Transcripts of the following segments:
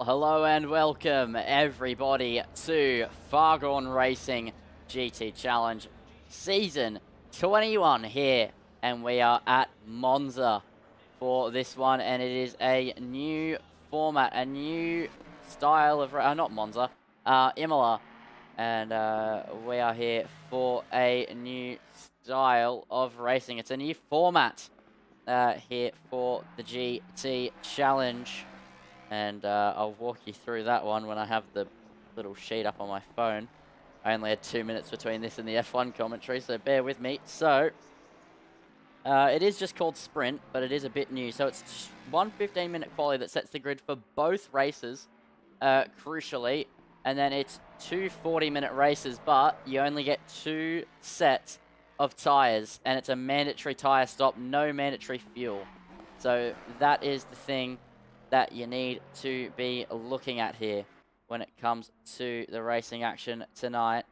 Hello and welcome everybody to Fargone Racing GT Challenge Season 21 here, and we are at Monza for this one, and it is a new format, a new style of, not Monza, Imola, and we are here for a new style of racing. It's a new format here for the GT Challenge. And I'll walk you through that one when I have the little sheet up on my phone. I only had 2 minutes between this and the F1 commentary, so bear with me. So, it is just called Sprint, but it is a bit new. So it's one 15-minute quali that sets the grid for both races, crucially. And then it's two 40-minute races, but you only get 2 sets of tyres. And it's a mandatory tyre stop, no mandatory fuel. So that is the thing that you need to be looking at here when it comes to the racing action tonight.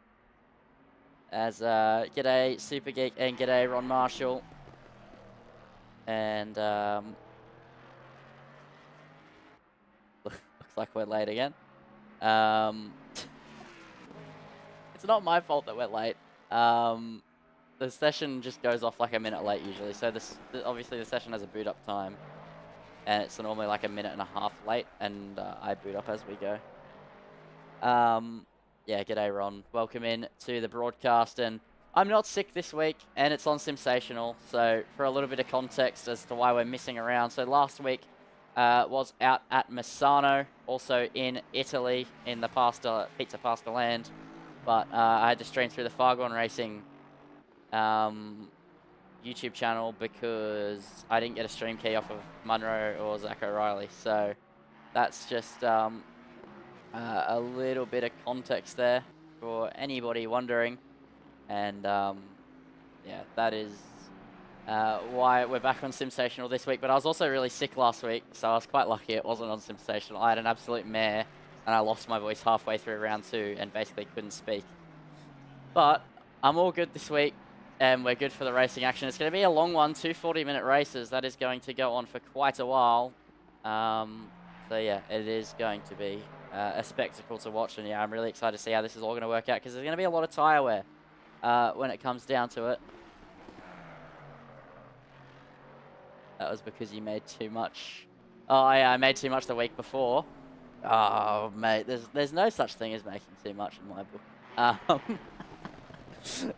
As g'day Super Geek and g'day Ron Marshall. And looks like we're late again. It's not my fault that we're late. The session just goes off like a minute late usually. So obviously the session has a boot up time. And it's normally like a minute and a half late, and I boot up as we go. Yeah, g'day Ron. Welcome in to the broadcast, and I'm not sick this week, and it's on Sensational. So for a little bit of context as to why we're missing around. So last week was out at Misano, also in Italy, in the Pizza Pasta land. But I had to stream through the Fargone Racing YouTube channel because I didn't get a stream key off of Munro or Zach O'Reilly. So that's just a little bit of context there for anybody wondering. And yeah, that is why we're back on Sensational this week. But I was also really sick last week, so I was quite lucky it wasn't on Sensational. I had an absolute mare, and I lost my voice halfway through round 2 and basically couldn't speak. But I'm all good this week. And we're good for the racing action. It's going to be a long one, 2 40-minute races. That is going to go on for quite a while. So yeah, it is going to be a spectacle to watch. And yeah, I'm really excited to see how this is all going to work out, because there's going to be a lot of tyre wear when it comes down to it. That was because you made too much. Oh yeah, I made too much the week before. Oh mate, there's no such thing as making too much in my book.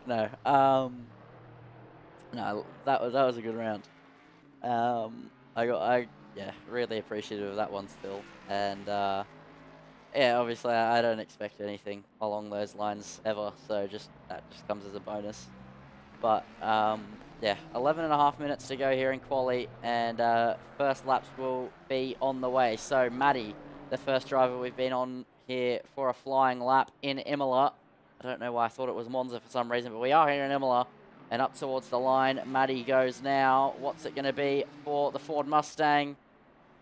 No, no, that was a good round. Yeah, really appreciative of that one still, and yeah, obviously I don't expect anything along those lines ever, so that just comes as a bonus. But yeah, 11.5 minutes to go here in quali, and first laps will be on the way. So Maddie, the first driver we've been on here for a flying lap in Imola. I don't know why I thought it was Monza for some reason, but we are here in Imola and up towards the line. Maddie goes now. What's it going to be for the Ford Mustang?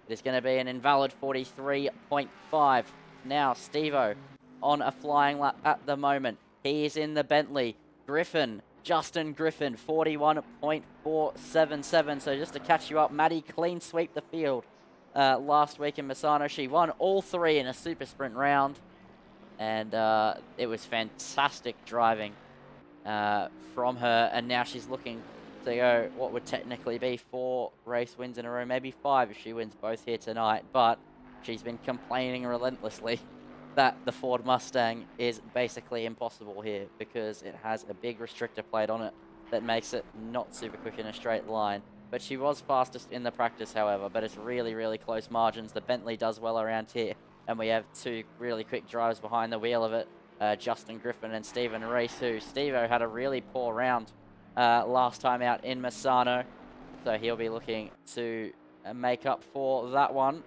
It is going to be an invalid 43.5. Now, Steve-O on a flying lap at the moment. He is in the Bentley. Justin Griffin, 41.477. So just to catch you up, Maddie clean sweep the field last week in Misano. She won all 3 in a super sprint round. And it was fantastic driving from her. And now she's looking to go what would technically be 4 race wins in a row, maybe 5 if she wins both here tonight. But she's been complaining relentlessly that the Ford Mustang is basically impossible here because it has a big restrictor plate on it that makes it not super quick in a straight line. But she was fastest in the practice, however, but it's really, really close margins. The Bentley does well around here. And we have 2 really quick drivers behind the wheel of it, Justin Griffin and Stephen Reese, who Steve-O had a really poor round last time out in Misano. So he'll be looking to make up for that one.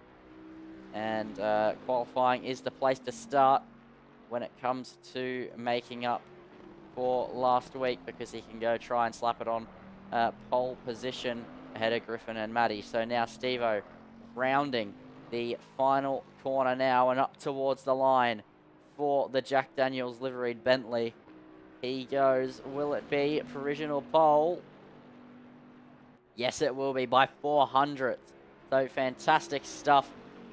And qualifying is the place to start when it comes to making up for last week, because he can go try and slap it on pole position ahead of Griffin and Maddie. So now Steve-O rounding the final corner now and up towards the line for the Jack Daniels liveried Bentley. He goes, will it be provisional pole? Yes, it will be by 400th. So fantastic stuff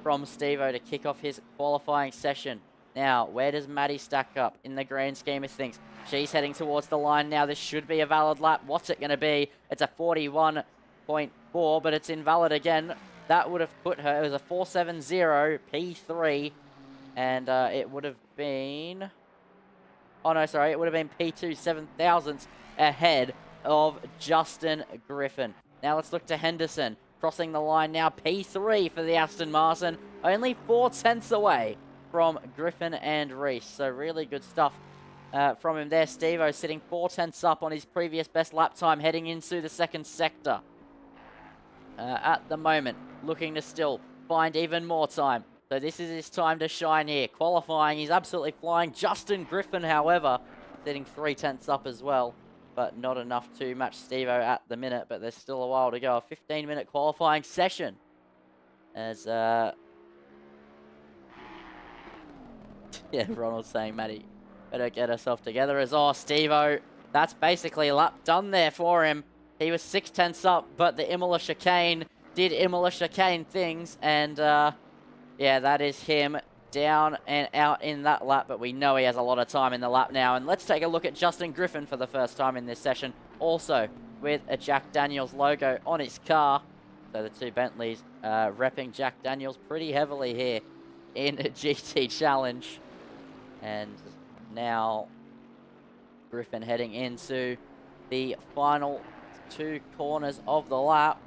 from Steve-O to kick off his qualifying session. Now, where does Maddie stack up in the grand scheme of things? She's heading towards the line now. This should be a valid lap. What's it going to be? It's a 41.4, but it's invalid again. That would have put her, it was a 470 P3, and it would have been, oh no, sorry, it would have been P2 7 thousandths ahead of Justin Griffin. Now let's look to Henderson. Crossing the line now, P3 for the Aston Martin. Only 4 tenths away from Griffin and Reese. So really good stuff from him there. Steve-O sitting 4 tenths up on his previous best lap time heading into the second sector. At the moment, looking to still find even more time. So this is his time to shine here. Qualifying, he's absolutely flying. Justin Griffin, however, sitting 3 tenths up as well, but not enough to match Steve-O at the minute, but there's still a while to go. A 15-minute qualifying session. As, yeah, Ronald's saying, Matty, better get herself together. As, oh, Steve-O, that's basically a lap done there for him. He was 6 tenths up, but the Imola chicane did Imola chicane things, and, yeah, that is him down and out in that lap, but we know he has a lot of time in the lap now. And let's take a look at Justin Griffin for the first time in this session, also with a Jack Daniels logo on his car. So the two Bentleys repping Jack Daniels pretty heavily here in a GT Challenge. And now Griffin heading into the final 2 corners of the lap.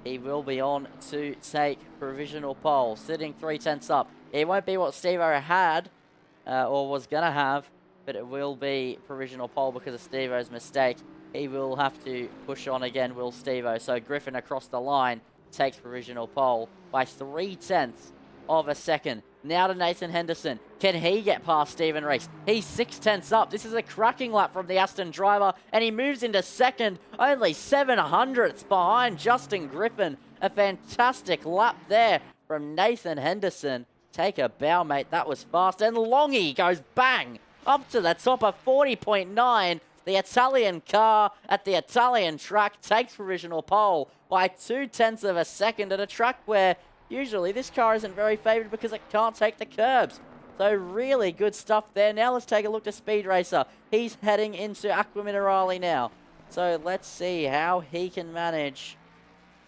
He will be on to take provisional pole, sitting 3 tenths up. It won't be what Steve-O had, or was going to have, but it will be provisional pole because of Steve-O's mistake. He will have to push on again, will Steve-O. So Griffin across the line takes provisional pole by 3 tenths of a second. Now to Nathan Henderson. Can he get past Stephen Reese? He's 6 tenths up. This is a cracking lap from the Aston driver, and he moves into second, only 7 hundredths behind Justin Griffin. A fantastic lap there from Nathan Henderson. Take a bow, mate. That was fast. And Longy goes bang up to the top of 40.9. The Italian car at the Italian track takes provisional pole by 2 tenths of a second at a track where usually this car isn't very favoured because it can't take the curbs. So really good stuff there. Now let's take a look to Speed Racer. He's heading into Aqua Minerale now. So let's see how he can manage.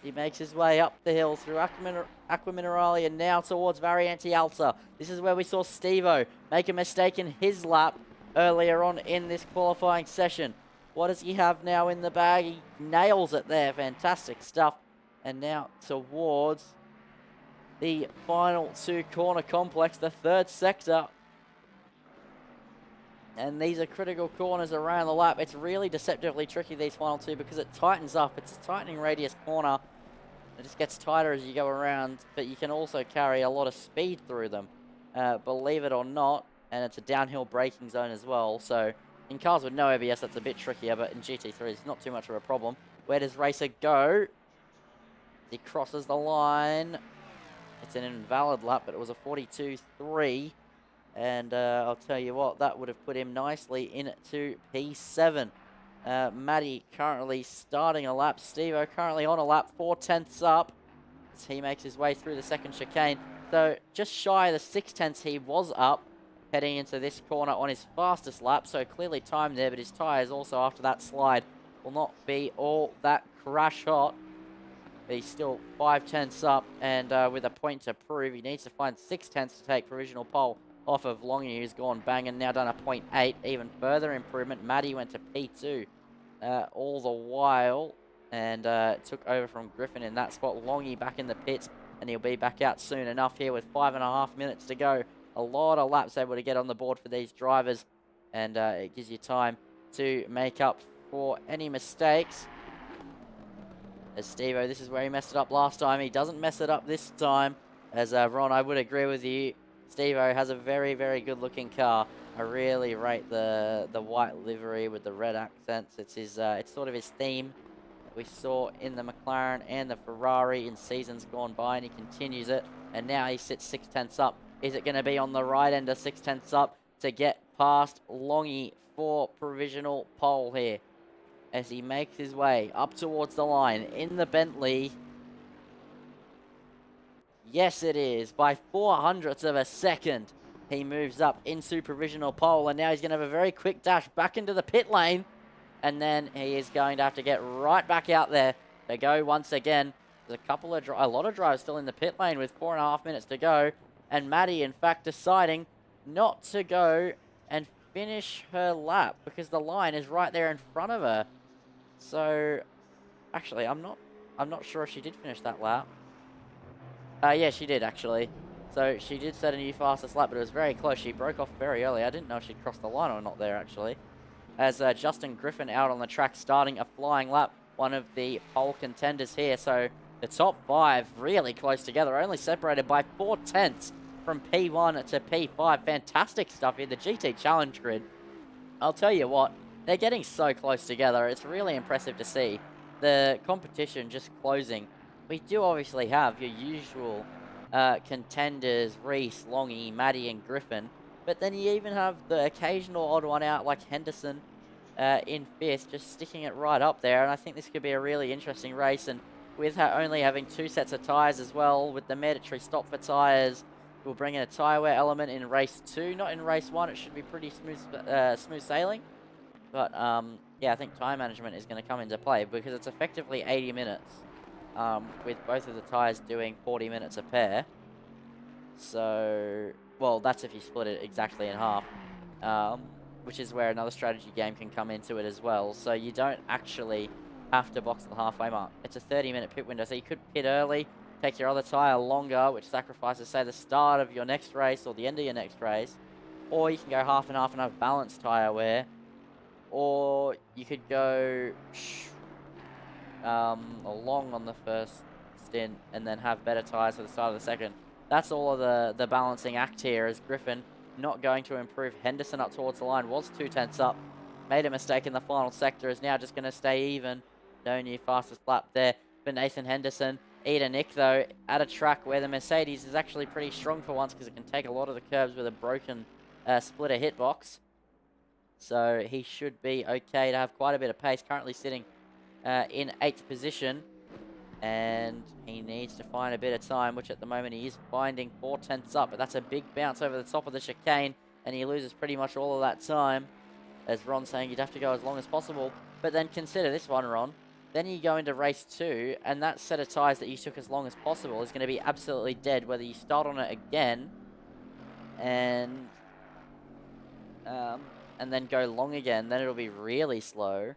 He makes his way up the hill through Aqua Minerale and now towards Variante Alta. This is where we saw Steve-O make a mistake in his lap earlier on in this qualifying session. What does he have now in the bag? He nails it there. Fantastic stuff. And now towards the final 2 corner complex, the 3rd sector. And these are critical corners around the lap. It's really deceptively tricky, these final 2, because it tightens up. It's a tightening radius corner. It just gets tighter as you go around, but you can also carry a lot of speed through them, believe it or not. And it's a downhill braking zone as well. So in cars with no ABS, that's a bit trickier, but in GT3, it's not too much of a problem. Where does Racer go? He crosses the line. It's an invalid lap, but it was a 42.3. And I'll tell you what, that would have put him nicely into P7. Matty currently starting a lap. Steve-O currently on a lap, 4 tenths up as he makes his way through the second chicane. So just shy of the 6 tenths he was up heading into this corner on his fastest lap. So clearly timed there, but his tyres also after that slide will not be all that crash hot. But he's still 5 tenths up, and with a point to prove, he needs to find 6 tenths to take provisional pole off of Longy, who's gone banging, now done a 0.8, even further improvement. Matty went to P2 all the while, and took over from Griffin in that spot. Longy back in the pits, and he'll be back out soon enough here with 5.5 minutes to go. A lot of laps able to get on the board for these drivers, and it gives you time to make up for any mistakes. As Steve-O, this is where he messed it up last time. He doesn't mess it up this time. As Ron, I would agree with you. Steve-O has a very, very good-looking car. I really rate the white livery with the red accents. It's his, it's sort of his theme that we saw in the McLaren and the Ferrari in seasons gone by, and he continues it. And now he sits 6 tenths up. Is it going to be on the right end of 6 tenths up to get past Longy for provisional pole here? As he makes his way up towards the line in the Bentley. Yes, it is. By 0.04 of a second, he moves up into provisional pole, and now he's going to have a very quick dash back into the pit lane, and then he is going to have to get right back out there to go once again. There's a lot of drivers still in the pit lane with 4.5 minutes to go, and Maddie, in fact, deciding not to go and finish her lap because the line is right there in front of her. So, actually, I'm not sure if she did finish that lap. Yeah, she did, actually. So she did set a new fastest lap, but it was very close. She broke off very early. I didn't know if she'd crossed the line or not there, actually. As Justin Griffin out on the track, starting a flying lap, one of the pole contenders here. So the top 5 really close together, only separated by 0.4 from P1 to P5. Fantastic stuff here, the GT Challenge grid. I'll tell you what, they're getting so close together. It's really impressive to see the competition just closing. We do obviously have your usual contenders, Reese, Longy, Maddie, and Griffin. But then you even have the occasional odd one out like Henderson in 5th, just sticking it right up there. And I think this could be a really interesting race. And with only having 2 sets of tyres as well, with the mandatory stop for tyres, we'll bring in a tyre wear element in race 2, not in race 1. It should be pretty smooth sailing. But yeah, I think tyre management is going to come into play because it's effectively 80 minutes. With both of the tyres doing 40 minutes a pair. So, well, that's if you split it exactly in half, which is where another strategy game can come into it as well. So you don't actually have to box at the halfway mark. It's a 30-minute pit window, so you could pit early, take your other tyre longer, which sacrifices, say, the start of your next race or the end of your next race. Or you can go half and half and have balanced tyre wear. Or you could go along on the first stint and then have better tyres for the start of the second. That's all of the balancing act here, as Griffin not going to improve. Henderson up towards the line, was 0.2 up, made a mistake in the final sector, is now just going to stay even. No new fastest lap there for Nathan Henderson. Eda Nick, though, at a track where the Mercedes is actually pretty strong for once because it can take a lot of the curbs with a broken splitter hitbox. So he should be okay to have quite a bit of pace. Currently sitting in 8th position, and he needs to find a bit of time, which at the moment he is finding 0.4 up, but that's a big bounce over the top of the chicane, and he loses pretty much all of that time, as Ron's saying you'd have to go as long as possible. But then consider this one, Ron. Then you go into race 2, and that set of tyres that you took as long as possible is going to be absolutely dead, whether you start on it again and then go long again. Then it'll be really slow.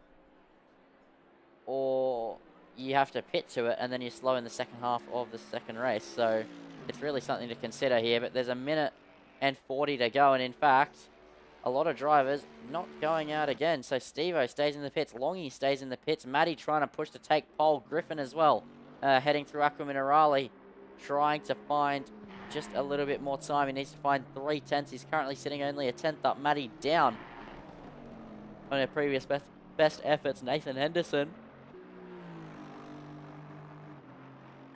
Or you have to pit to it, and then you slow in the second half of the second race. So it's really something to consider here. But there's 1:40 to go, and in fact, a lot of drivers not going out again. So Steve-O stays in the pits. Longy stays in the pits. Maddie trying to push to take pole. Griffin as well, heading through Aqua Minerale, trying to find just a little bit more time. He needs to find 3/10. He's currently sitting only a 10th up. Maddie down on her previous best efforts. Nathan Henderson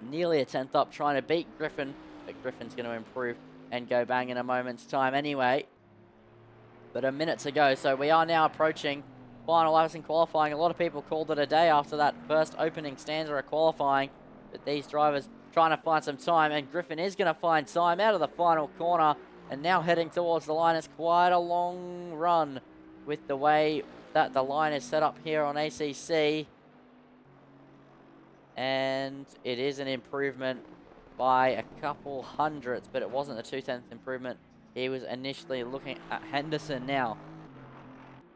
nearly a 10th up, trying to beat Griffin, but Griffin's going to improve and go bang in a moment's time anyway. But a minute to go, so we are now approaching final laps in qualifying. A lot of people called it a day after that first opening stanza of qualifying, but these drivers trying to find some time, and Griffin is going to find time out of the final corner, and now heading towards the line. It's quite a long run with the way that the line is set up here on ACC. And it is an improvement by a couple hundredths, but it wasn't a 0.2 improvement. He was initially looking at Henderson now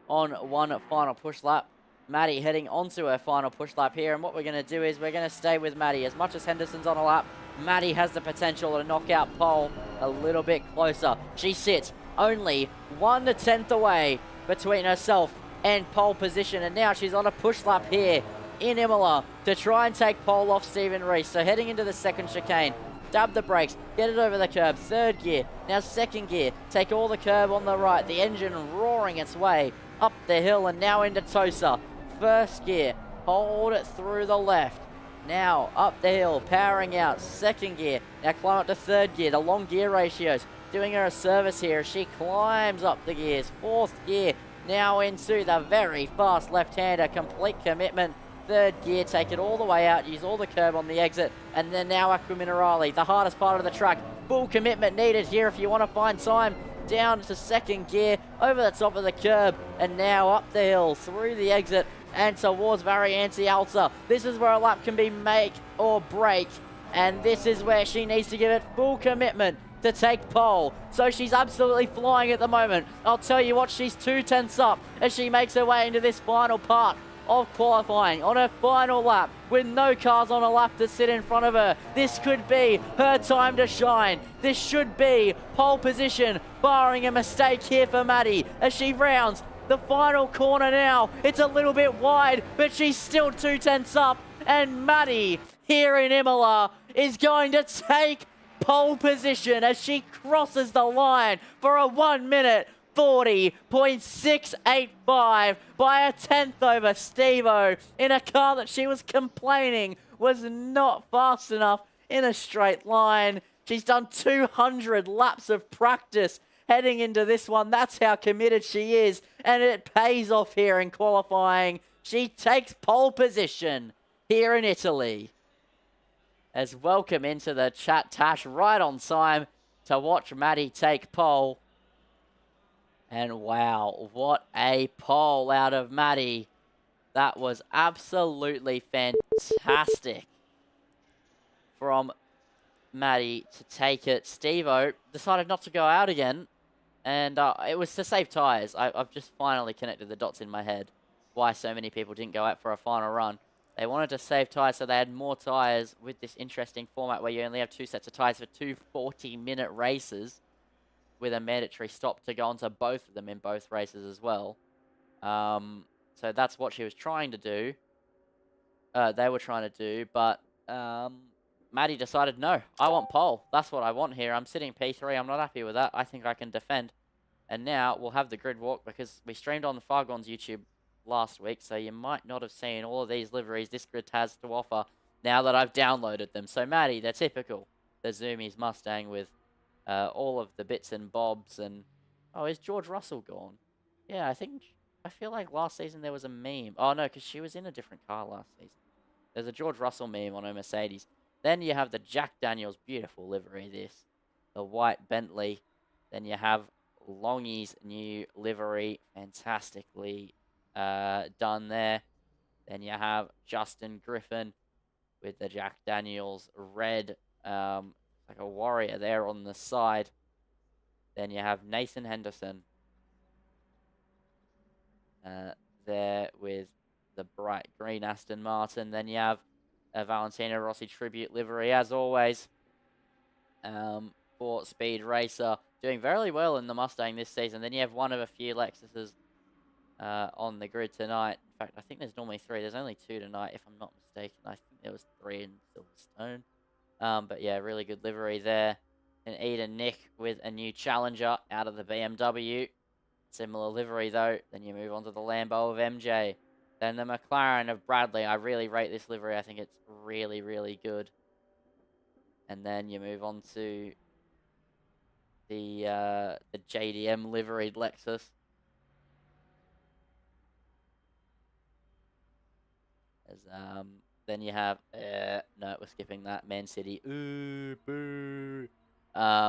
on one final push lap. Maddie heading onto her final push lap here, and what we're going to do is we're going to stay with Maddie. As much as Henderson's on a lap, Maddie has the potential to knock out pole a little bit closer. She sits only 1/10 away between herself and pole position, and now she's on a push lap here in Imola to try and take pole off Stephen Reese. So heading into the second chicane, dab the brakes, get it over the curb, 3rd gear, now 2nd gear, take all the curb on the right, the engine roaring its way up the hill and now into Tosa. 1st gear, hold it through the left, now up the hill, powering out, 2nd gear, now climb up to 3rd gear, the long gear ratios, doing her a service here as she climbs up the gears. 4th gear, now into the very fast left-hander, complete commitment third gear, take it all the way out, use all the curb on the exit, and then now Aqua Minerale, the hardest part of the track. Full commitment needed here if you want to find time. Down to second gear, over the top of the curb, and now up the hill, through the exit, and towards Variante Alta. This is where a lap can be make or break, and this is where she needs to give it full commitment to take pole. So she's absolutely flying at the moment. I'll tell you what, she's 2/10 up as she makes her way into this final part of qualifying on her final lap with no cars on a lap to sit in front of her. This could be her time to shine. This should be pole position, barring a mistake here for Maddie as she rounds the final corner now. It's a little bit wide, but she's still 2/10 up, and Maddie here in Imola is going to take pole position as she crosses the line for a 1 minute 40.685 by a tenth over Steve-O in a car that she was complaining was not fast enough in a straight line. She's done 200 laps of practice heading into this one. That's how committed she is, and it pays off here in qualifying. She takes pole position here in Italy. As welcome into the chat, Tash, right on time to watch Maddie take pole. And wow, what a pole out of Maddie. That was absolutely fantastic from Maddie to take it. Steve-O decided not to go out again, and it was to save tyres. I've just finally connected the dots in my head why so many people didn't go out for a final run. They wanted to save tyres, so they had more tyres with this interesting format where you only have 2 sets of tyres for 2 40-minute races, with a mandatory stop to go onto both of them in both races as well. So that's what she was trying to do. They were trying to do, but Maddie decided, no, I want pole. That's what I want here. I'm sitting P3. I'm not happy with that. I think I can defend. And now we'll have the grid walk because we streamed on the Fargone's YouTube last week, so you might not have seen all of these liveries this grid has to offer now that I've downloaded them. So Maddie, they're typical. The Zoomies Mustang with all of the bits and bobs, and oh, is George Russell gone? Yeah, I feel like last season there was a meme. Oh no, because she was in a different car last season. There's a George Russell meme on her Mercedes. Then you have the Jack Daniels beautiful livery, this, the white Bentley. Then you have Longy's new livery, fantastically done there. Then you have Justin Griffin with the Jack Daniels red, like a warrior there on the side. Then you have Nathan Henderson there with the bright green Aston Martin. Then you have a Valentino Rossi tribute livery, as always, for Speed Racer, doing very well in the Mustang this season. Then you have one of a few Lexuses on the grid tonight. In fact, I think there's normally 3. There's only 2 tonight, if I'm not mistaken. I think there was 3 in Silverstone. But yeah, really good livery there. And Eden Nick with a new Challenger out of the BMW. Similar livery though. Then you move on to the Lambo of MJ. Then the McLaren of Bradley. I really rate this livery. I think it's really, really good. And then you move on to the JDM liveried Lexus. Then you have, no, we're skipping that. Man City, ooh, boo.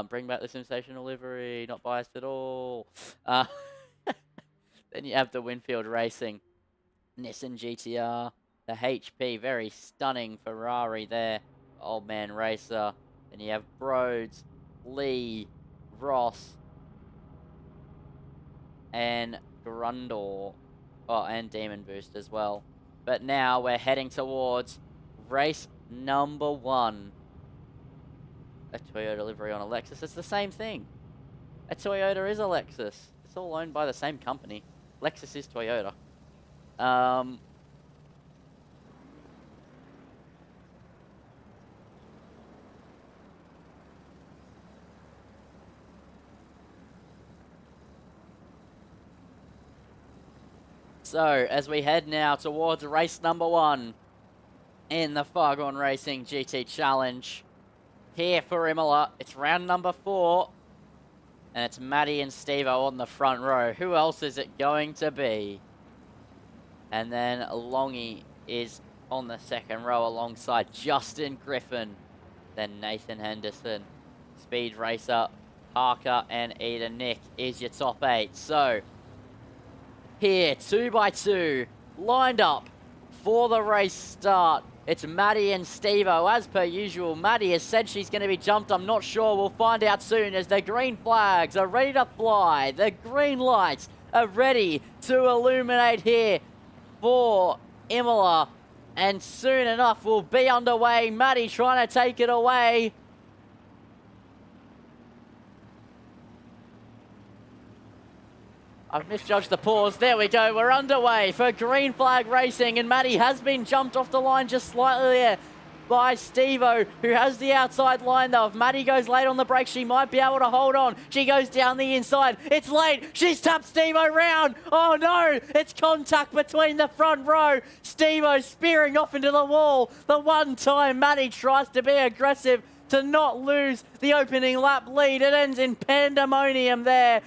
Bring back the sensational livery, not biased at all. Then you have the Winfield Racing Nissan GTR, the HP, very stunning Ferrari there, Old Man Racer. Then you have Broads, Lee, Ross, and Grundle, oh, and Demon Boost as well. But now we're heading towards race number 1. A Toyota livery on a Lexus. It's the same thing. A Toyota is a Lexus. It's all owned by the same company. Lexus is Toyota. So, as we head now towards race number 1 in the Fargone Racing GT Challenge here for Imola, it's round number 4, and it's Maddie and Steve-O on the front row. Who else is it going to be? And then Longy is on the second row alongside Justin Griffin, then Nathan Henderson, Speed Racer, Parker, and Eden Nick is your top 8. So, here, 2x2, lined up for the race start. It's Maddie and Steve-O. As per usual, Maddie has said she's going to be jumped. I'm not sure. We'll find out soon as the green flags are ready to fly. The green lights are ready to illuminate here for Imola. And soon enough, we'll be underway. Maddie trying to take it away. I've misjudged the pause. There we go. We're underway for green flag racing. And Maddie has been jumped off the line just slightly there by Steve-O, who has the outside line though. If Maddie goes late on the brake, she might be able to hold on. She goes down the inside. It's late. She's tapped Steve-O round. Oh no, it's contact between the front row. Steve-O spearing off into the wall. The one time Maddie tries to be aggressive to not lose the opening lap lead. It ends in pandemonium there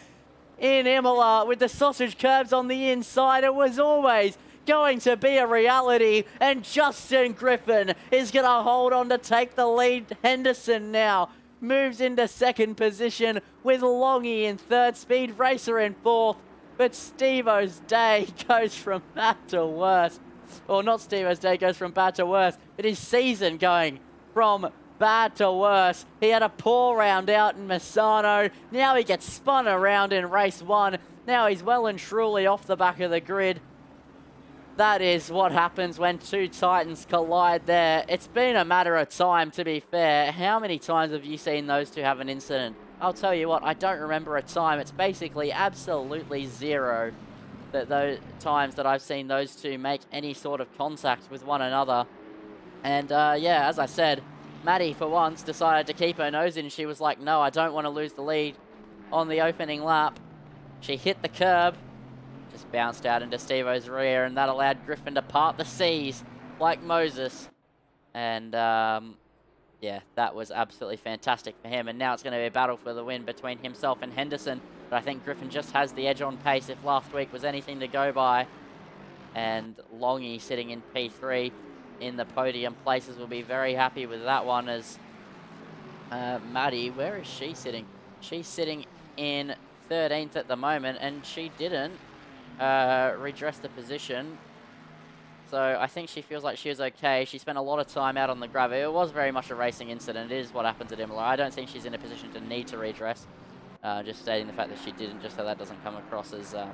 in Imola with the sausage curbs on the inside. It was always going to be a reality, and Justin Griffin is going to hold on to take the lead. Henderson now moves into second position with Longy in third, Speed Racer in fourth, but Steve-O's day goes from bad to worse. Or not Steve-O's day goes from bad to worse, but his season going from bad to worse. He had a poor round out in Misano. Now he gets spun around in race 1. Now he's well and truly off the back of the grid. That is what happens when two titans collide there. It's been a matter of time, to be fair. How many times have you seen those two have an incident? I'll tell you what, I don't remember a time. It's basically absolutely zero that those times that I've seen those two make any sort of contact with one another. And yeah, as I said, Maddie, for once, decided to keep her nose in. She was like, no, I don't want to lose the lead on the opening lap. She hit the curb, just bounced out into Steve-O's rear, and that allowed Griffin to part the seas like Moses. And, yeah, that was absolutely fantastic for him. And now it's going to be a battle for the win between himself and Henderson. But I think Griffin just has the edge on pace if last week was anything to go by. And Longy sitting in P3 in the podium places will be very happy with that one, as Maddie, where is she sitting? She's sitting in 13th at the moment, and she didn't redress the position. So I think she feels like she was okay. She spent a lot of time out on the gravel. It was very much a racing incident. It is what happens at Imola. I don't think she's in a position to need to redress. Just stating the fact that she didn't, just so that doesn't come across as I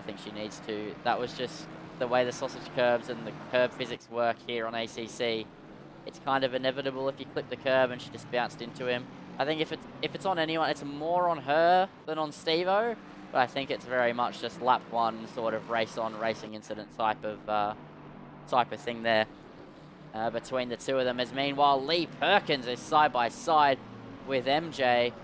think she needs to. That was just the way the sausage curbs and the curb physics work here on ACC. It's kind of inevitable if you clip the curb, and she just bounced into him. I think if it's on anyone, it's more on her than on Steve-O, but I think it's very much just lap 1 sort of race-on racing incident type of thing there between the two of them. As meanwhile, Lee Perkins is side by side with MJ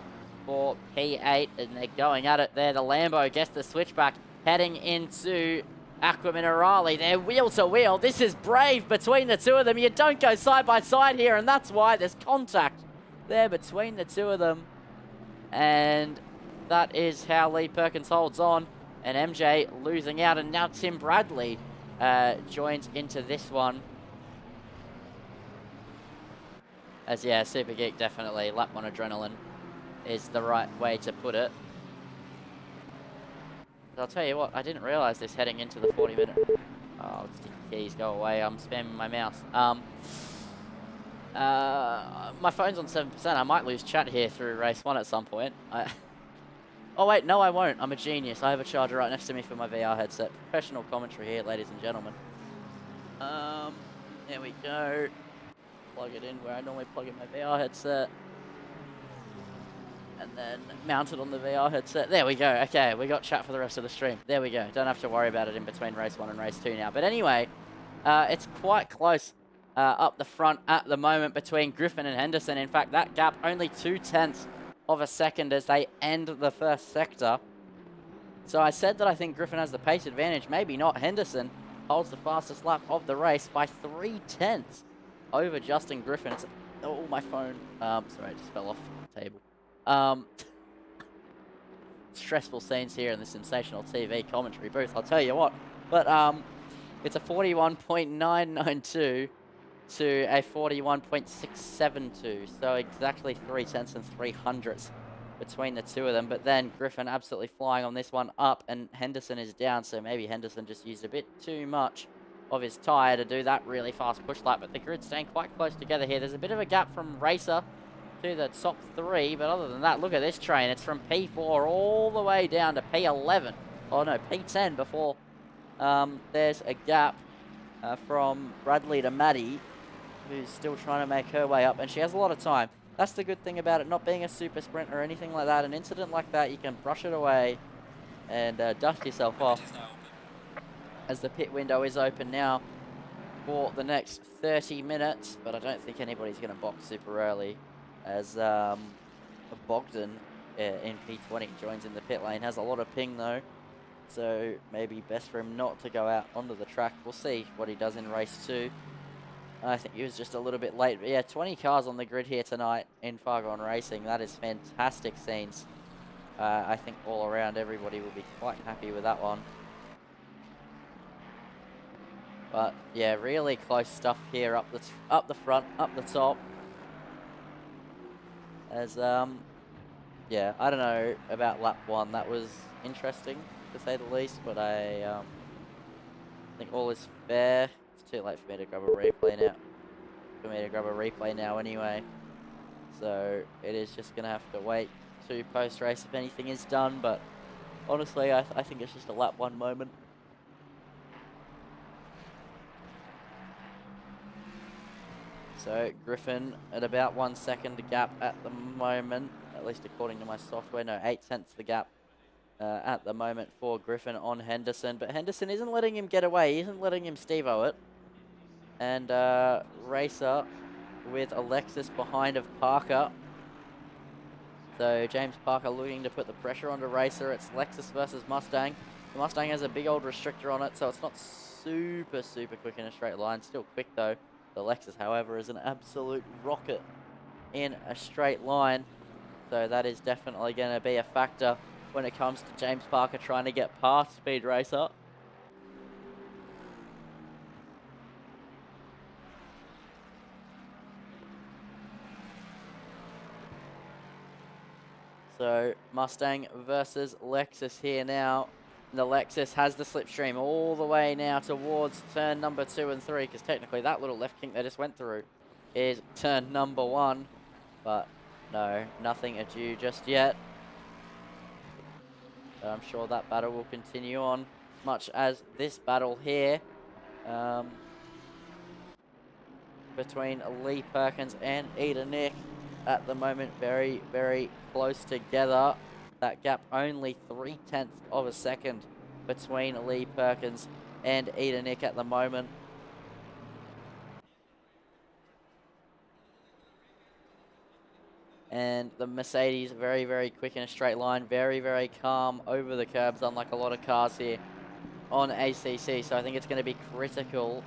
for P8, and they're going at it there. The Lambo gets the switchback heading into Aqua Minerale. They're wheel to wheel. This is brave between the two of them. You don't go side by side here, and that's why there's contact there between the two of them. And that is how Lee Perkins holds on, and MJ losing out. And now Tim Bradley joins into this one. As yeah, Super Geek definitely, lap 1 adrenaline is the right way to put it. I'll tell you what, I didn't realize this heading into the 40-minute. Oh, keys, go away. I'm spamming my mouse. My phone's on 7%. I might lose chat here through race 1 at some point. Oh, wait, no, I won't. I'm a genius. I have a charger right next to me for my VR headset. Professional commentary here, ladies and gentlemen. There we go. Plug it in where I normally plug in my VR headset. And then mount it on the VR headset. There we go. Okay, we got chat for the rest of the stream. There we go. Don't have to worry about it in between race 1 and race 2 now. But anyway, it's quite close up the front at the moment between Griffin and Henderson. In fact, that gap only 0.2 of a second as they end the first sector. So I said that I think Griffin has the pace advantage. Maybe not. Henderson holds the fastest lap of the race by 0.3 over Justin Griffin. It's, oh, my phone. Sorry, it just fell off the table. Stressful scenes here in the sensational TV commentary booth, I'll tell you what. But It's a 41.992 to a 41.672. So exactly 3 tenths and 3 hundredths between the two of them. But then Griffin absolutely flying on this one up, and Henderson is down. So maybe Henderson just used a bit too much of his tyre to do that really fast push lap. But the grid's staying quite close together here. There's a bit of a gap from Racer to the top 3. But other than that, look at this train. It's from P4 all the way down to P11. Oh no, P10 before there's a gap from Bradley to Maddie, who's still trying to make her way up, and she has a lot of time. That's the good thing about it not being a super sprint or anything like that. An incident like that, you can brush it away and dust yourself off, as the pit window is open now for the next 30 minutes, but I don't think anybody's going to box super early, as Bogdan in P20 joins in the pit lane. Has a lot of ping though, so maybe best for him not to go out onto the track. We'll see what he does in race 2. I think he was just a little bit late. But yeah, 20 cars on the grid here tonight in Fargone Racing. That is fantastic scenes. I think all around everybody will be quite happy with that one. But yeah, really close stuff here up the front, up the top. As yeah, I don't know about lap 1. That was interesting to say the least, but I think all is fair. It's too late for me to grab a replay now. Anyway. So it is just going to have to wait to post-race if anything is done. But honestly, I think it's just a lap 1 moment. So Griffin at about 1 second gap at the moment, at least according to my software. No, 8 tenths the gap at the moment for Griffin on Henderson. But Henderson isn't letting him get away. He isn't letting him Steve-O it. And Racer with Alexis behind of Parker. So James Parker looking to put the pressure onto Racer. It's Lexus versus Mustang. The Mustang has a big old restrictor on it, so it's not super quick in a straight line. Still quick though. The Lexus, however, is an absolute rocket in a straight line. So that is definitely going to be a factor when it comes to James Parker trying to get past Speed Racer. So Mustang versus Lexus here now. The Lexus has the slipstream all the way now towards turn number 2 and 3, because technically that little left kink they just went through is turn number 1. But no, nothing adieu just yet. So I'm sure that battle will continue on, much as this battle here between Lee Perkins and Ida Nick. At the moment, very close together. That gap only 3 tenths of a second between Lee Perkins and Ida Nick at the moment. And the Mercedes very quick in a straight line, very calm over the curbs, unlike a lot of cars here on ACC. So I think it's going to be critical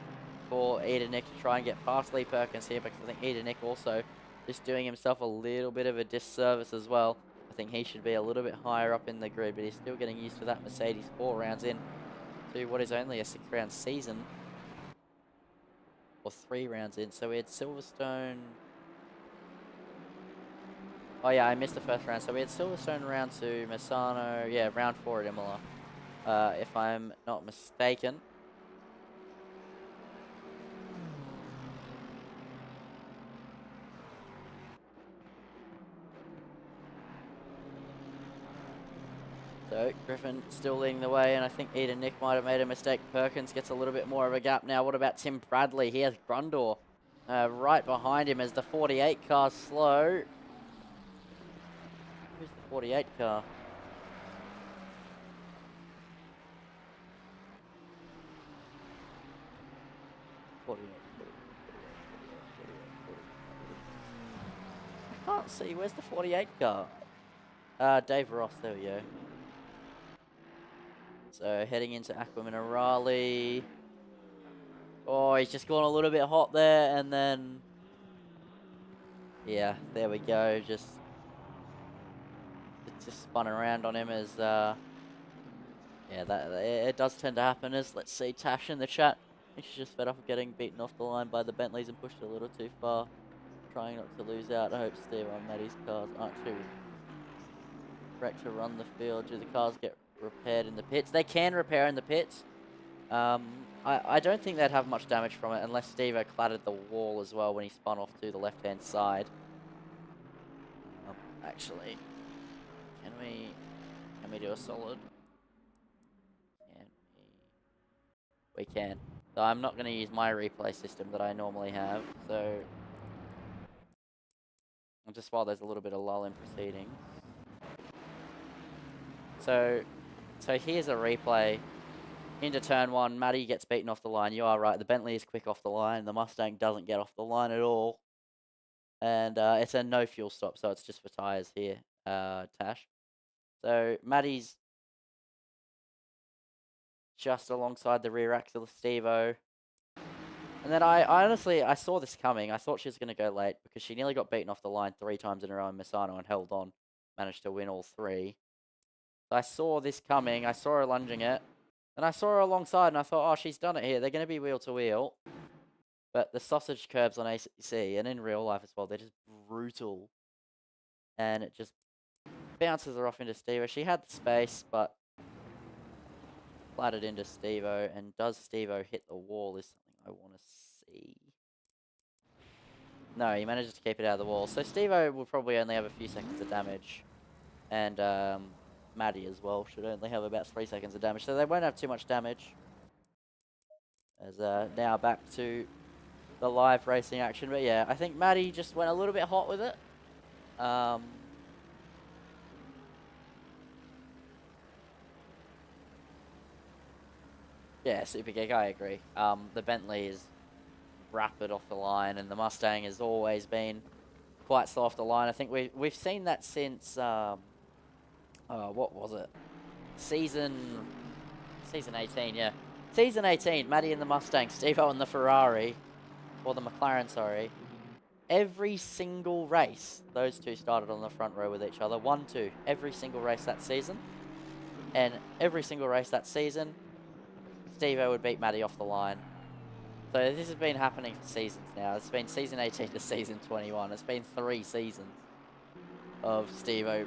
for Ida Nick to try and get past Lee Perkins here, because I think Ida Nick also just doing himself a little bit of a disservice as well. I think he should be a little bit higher up in the grid, but he's still getting used to that Mercedes 4 rounds in to what is only a 6-round season. Or 3 rounds in. So we had Silverstone. Oh yeah, I missed the first round. So we had Silverstone round 2, Misano, yeah, round 4 at Imola, if I'm not mistaken. So Griffin still leading the way, and I think Ida Nick might have made a mistake. Perkins gets a little bit more of a gap now. What about Tim Bradley? He has Grundor right behind him as the 48 car slow. Who's the 48 car? I can't see. Where's the 48 car? Dave Ross, there we go. So heading into Aqua Minerale. Oh, he's just gone a little bit hot there, and then yeah, there we go. It just spun around on him as yeah, that it does tend to happen. As let's see, Tash in the chat think she's just fed up of getting beaten off the line by the Bentleys and pushed a little too far. Trying not to lose out. I hope Steve and Maddie's cars aren't too wrecked to run the field. Do the cars get repaired in the pits? They can repair in the pits. I don't think they'd have much damage from it unless Steve-O clattered the wall as well when he spun off to the left-hand side. Actually, can we do a solid? We can. So I'm not going to use my replay system that I normally have. So just while there's a little bit of lull in proceedings. So here's a replay. Into turn 1, Maddie gets beaten off the line. You are right. The Bentley is quick off the line. The Mustang doesn't get off the line at all. And it's a no fuel stop, so it's just for tyres here, Tash. So Maddie's just alongside the rear axle of Steve-O. And then I honestly saw this coming. I thought she was going to go late because she nearly got beaten off the line 3 times in a row in Misano and held on. Managed to win all 3. So I saw this coming. I saw her lunging it. And I saw her alongside and I thought, oh, she's done it here. They're going to be wheel to wheel. But the sausage curbs on ACC and in real life as well, they're just brutal. And it just bounces her off into Steve-O. She had the space, but flattered into Steve-O. And does Steve-O hit the wall is something I want to see. No, he manages to keep it out of the wall. So Steve-O will probably only have a few seconds of damage. And Maddie as well should only have about 3 seconds of damage. So they won't have too much damage. As now back to the live racing action. But yeah, I think Maddie just went a little bit hot with it. Yeah, super gig, I agree. The Bentley is rapid off the line, and the Mustang has always been quite slow off the line. I think we've seen that since what was it? Season 18, yeah. Season 18, Maddie and the Mustang, Steve-O and the Ferrari, or the McLaren, sorry. Every single race, those two started on the front row with each other. 1-2, every single race that season. And every single race that season, Steve-O would beat Maddie off the line. So this has been happening for seasons now. It's been season 18 to season 21. It's been 3 seasons of Steve-O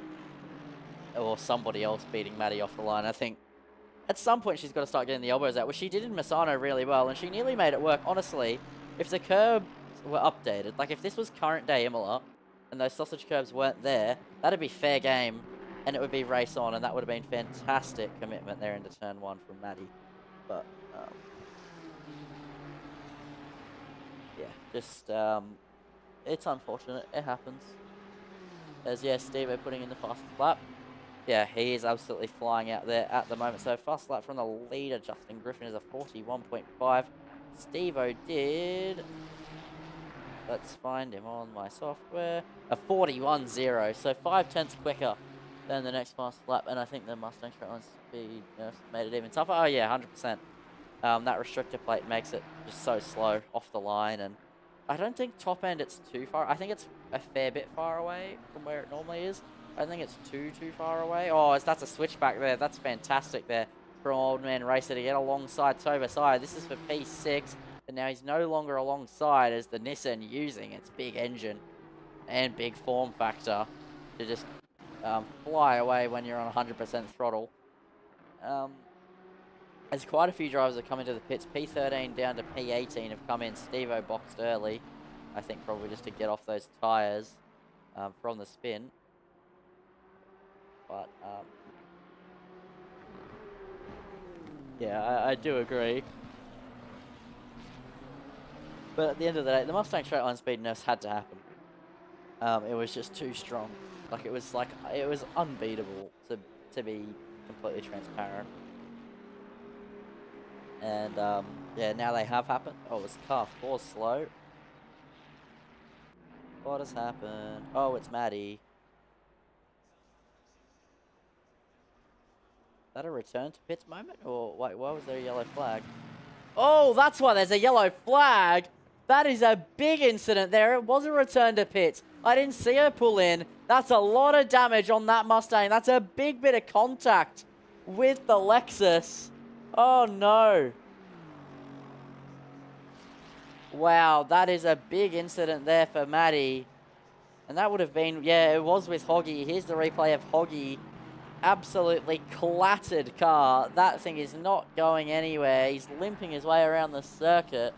or somebody else beating Maddie off the line. I think at some point she's got to start getting the elbows out, which she did in Misano really well, and she nearly made it work. Honestly, if the curbs were updated, like if this was current day Imola and those sausage curbs weren't there, that'd be fair game and it would be race on, and that would have been fantastic commitment there into turn 1 from Maddie. But yeah, just it's unfortunate. It happens. As yeah, Steve-O putting in the fastest lap. Yeah, he is absolutely flying out there at the moment. So fast lap from the leader, Justin Griffin, is a 41.5. Steve-O did. Let's find him on my software. A 41.0, so 5/10 quicker than the next fast lap. And I think the Mustang straight line speed made it even tougher. Oh yeah, 100%. That restrictor plate makes it just so slow off the line, and I don't think top end it's too far. I think it's a fair bit far away from where it normally is. I don't think it's too far away. Oh, that's a switchback there. That's fantastic there from Old Man Racer to get alongside Tobasai. This is for P6, and now he's no longer alongside as the Nissan using its big engine and big form factor to just fly away when you're on 100% throttle. There's quite a few drivers that come into the pits. P13 down to P18 have come in. Steve-O boxed early. I think probably just to get off those tyres from the spin. But, yeah, I do agree. But at the end of the day, the Mustang straight line speed nerfs had to happen. It was just too strong. It was unbeatable to be completely transparent. And, yeah, now they have happened. Oh, it's car 4 slow. What has happened? Oh, it's Maddie. Is that a return to pits moment? Or, wait, why was there a yellow flag? Oh, that's why there's a yellow flag! That is a big incident there. It was a return to pits. I didn't see her pull in. That's a lot of damage on that Mustang. That's a big bit of contact with the Lexus. Oh, no. Wow, that is a big incident there for Maddie. And that would have been, yeah, it was with Hoggy. Here's the replay of Hoggy. Absolutely clattered car. That thing is not going anywhere. He's limping his way around the circuit.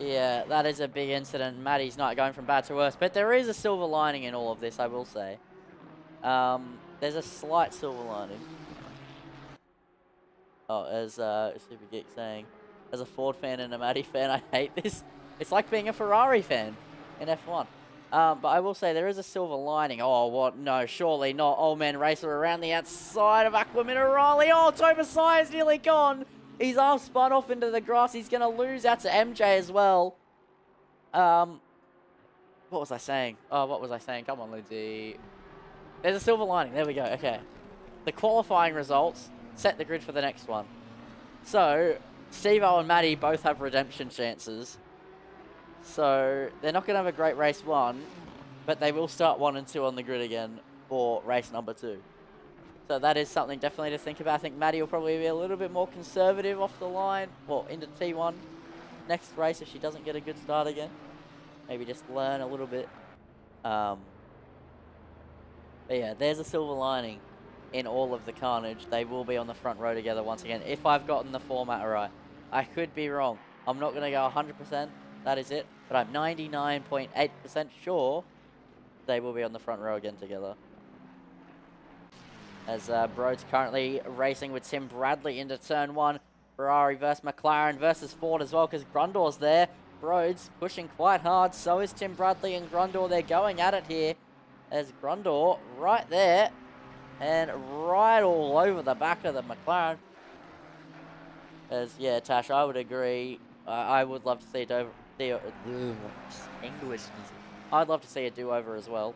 Yeah, that is a big incident. Maddie's not going from bad to worse. But there is a silver lining in all of this, I will say. There's a slight silver lining. Oh, as Super Geek saying, as a Ford fan and a Maddie fan, I hate this. It's like being a Ferrari fan in F1. But I will say there is a silver lining. Oh, what? No, surely not. Old Man Racer around the outside of Aqua Minerale. Oh, Tomasai is nearly gone. He's half spun off into the grass. He's going to lose out to MJ as well. What was I saying? Oh, what was I saying? Come on, Lindsay. There's a silver lining. There we go. Okay. The qualifying results set the grid for the next one. So, Steve-O and Maddie both have redemption chances. So, they're not going to have a great race 1, but they will start 1 and 2 on the grid again for race number 2. So that is something definitely to think about. I think Maddie will probably be a little bit more conservative off the line, well, into T1 next race if she doesn't get a good start again. Maybe just learn a little bit. But yeah, there's a silver lining in all of the carnage. They will be on the front row together once again, if I've gotten the format right. I could be wrong. I'm not going to go 100%. That is it. But I'm 99.8% sure they will be on the front row again together. As Brode's currently racing with Tim Bradley into turn 1. Ferrari versus McLaren versus Ford as well, because Grundor's there. Brode's pushing quite hard. So is Tim Bradley and Grundor. They're going at it here. As Grundor right there. And right all over the back of the McLaren. As, yeah, Tash, I would agree. I would love to see it over. English. I'd love to see a do-over as well.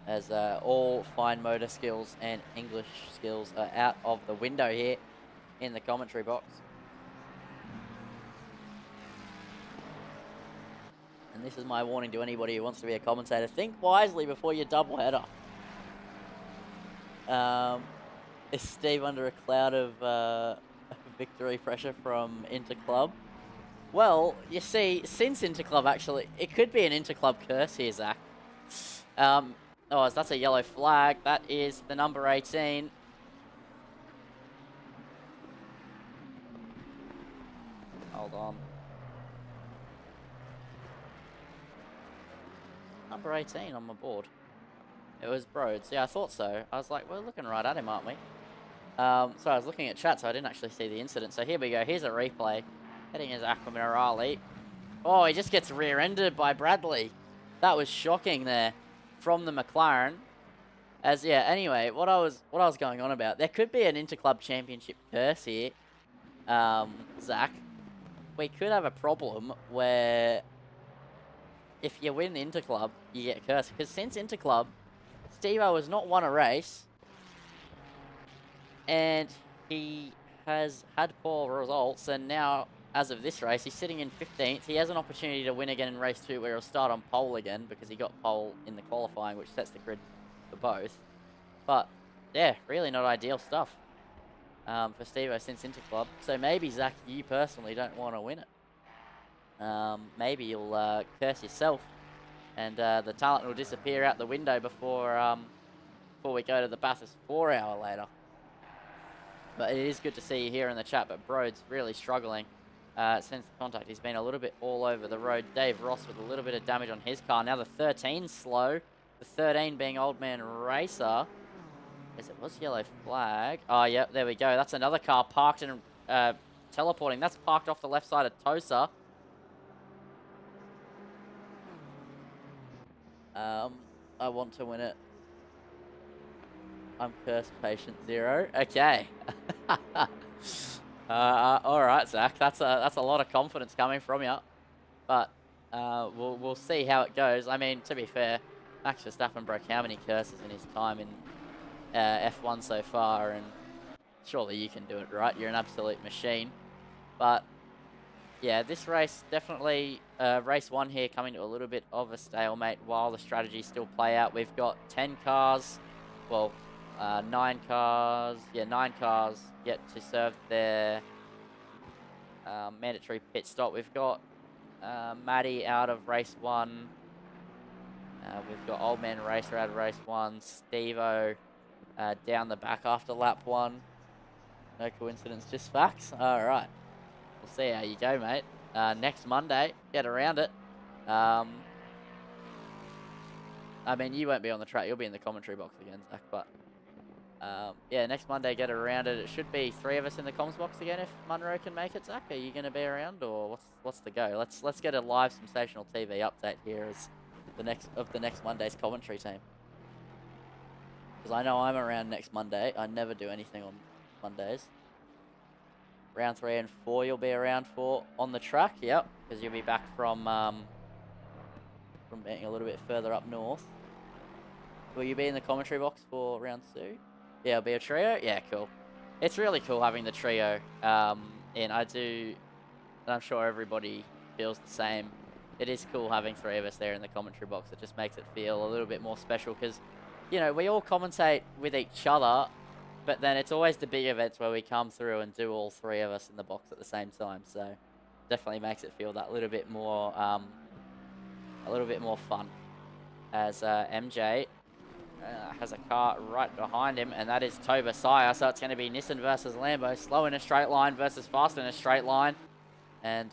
As all fine motor skills and English skills are out of the window here in the commentary box. And this is my warning to anybody who wants to be a commentator. Think wisely before your doubleheader. Is Steve under a cloud of victory pressure from Interclub? Well, you see, since Interclub actually, it could be an Interclub curse here, Zach. Oh, that's a yellow flag. That is the number 18. Hold on. Number 18 on my board. It was Brodes. Yeah, I thought so. I was like, we're looking right at him, aren't we? So I was looking at chat, so I didn't actually see the incident. So here we go. Here's a replay. Heading is Aqua Minerale. Oh, he just gets rear-ended by Bradley. That was shocking there from the McLaren. As, yeah, anyway, what I was going on about, there could be an Interclub Championship curse here, Zach. We could have a problem where if you win the Interclub, you get cursed. Because since Interclub, Steve-O has not won a race, and he has had poor results, and now, as of this race, he's sitting in 15th. He has an opportunity to win again in race 2, where he'll start on pole again, because he got pole in the qualifying, which sets the grid for both. But, yeah, really not ideal stuff for Steve-O since Interclub. So maybe, Zach, you personally don't want to win it. Maybe you'll curse yourself, and the talent will disappear out the window before we go to the Bathurst 4 hour later. But it is good to see you here in the chat, but Brode's really struggling since the contact. He's been a little bit all over the road. Dave Ross with a little bit of damage on his car. Now the 13 slow. The 13 being Old Man Racer. Yes, it was yellow flag. Oh, yeah, there we go. That's another car parked and teleporting. That's parked off the left side of Tosa. I want to win it. I'm cursed patient 0. Okay. All right, Zach. That's a lot of confidence coming from you. But we'll see how it goes. I mean, to be fair, Max Verstappen broke how many curses in his time in F1 so far, and surely you can do it, right? You're an absolute machine. But yeah, this race definitely race 1 here coming to a little bit of a stalemate while the strategies still play out. We've got 10 cars. Well, 9 cars. Yeah, 9 cars yet to serve their mandatory pit stop. We've got Maddie out of race 1. We've got Old Man Racer out of race 1. Steve-O down the back after lap 1. No coincidence, just facts. All right. We'll see how you go, mate. Next Monday, get around it. I mean, you won't be on the track. You'll be in the commentary box again, Zach. But, yeah, next Monday, get around it. It should be 3 of us in the comms box again if Munro can make it, Zach. Are you going to be around, or what's the go? Let's get a live sensational TV update here as the next Monday's commentary team. Because I know I'm around next Monday. I never do anything on Mondays. Round 3 and 4 you'll be around for on the track, yep, because you'll be back from being a little bit further up north. Will you be in the commentary box for round 2? Yeah, it'll be a trio? Yeah, cool. It's really cool having the trio, and I'm sure everybody feels the same. It is cool having 3 of us there in the commentary box. It just makes it feel a little bit more special because, you know, we all commentate with each other, but then it's always the big events where we come through and do all 3 of us in the box at the same time. So definitely makes it feel that little bit more fun. As MJ has a car right behind him, and that is Toba Sire. So it's going to be Nissan versus Lambo, slow in a straight line versus fast in a straight line, and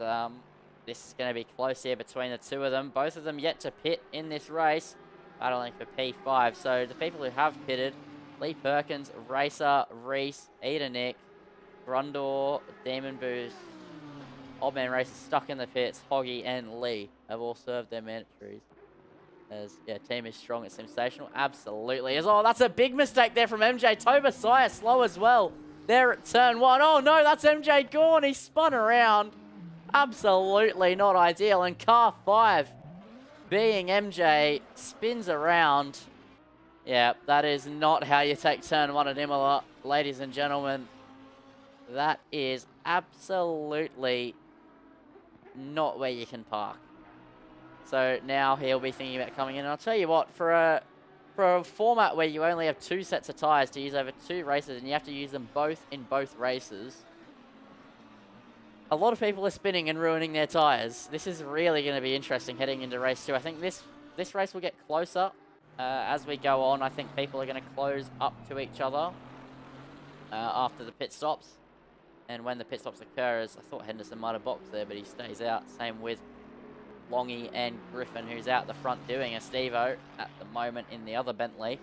this is going to be close here between the 2 of them. Both of them yet to pit in this race, battling for P5. So the people who have pitted: Lee Perkins, Racer, Reese, Eda Nick, Grundor, Demon Boost, Old Man Racer stuck in the pits, Hoggy and Lee have all served their mandatories. As, yeah, team is strong, it's sensational. Absolutely. Oh, that's a big mistake there from MJ. Toba Sire slow as well. There at turn 1. Oh no, that's MJ gone. He spun around. Absolutely not ideal. And car 5, being MJ, spins around. Yeah, that is not how you take turn 1 at Imola, ladies and gentlemen. That is absolutely not where you can park. So now he'll be thinking about coming in. And I'll tell you what, for a format where you only have 2 sets of tyres to use over 2 races, and you have to use them both in both races, a lot of people are spinning and ruining their tyres. This is really going to be interesting heading into race 2. I think this race will get closer as we go on. I think people are going to close up to each other after the pit stops. And when the pit stops occur, as I thought Henderson might have boxed there, but he stays out. Same with Longy and Griffin, who's out the front doing a Steve-O at the moment in the other Bentley.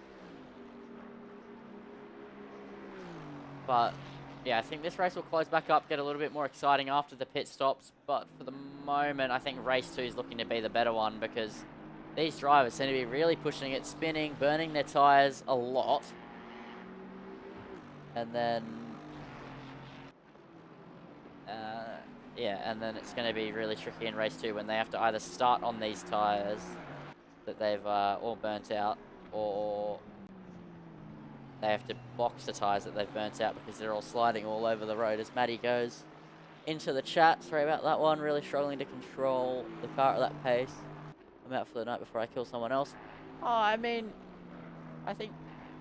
But yeah, I think this race will close back up, get a little bit more exciting after the pit stops. But for the moment, I think race 2 is looking to be the better one, because these drivers seem to be really pushing it, spinning, burning their tyres a lot. And then yeah, and then it's going to be really tricky in race 2 when they have to either start on these tyres that they've all burnt out, or they have to box the tyres that they've burnt out because they're all sliding all over the road. As Matty goes into the chat, sorry about that one, really struggling to control the car at that pace. I'm out for the night before I kill someone else. Oh, I mean, I think,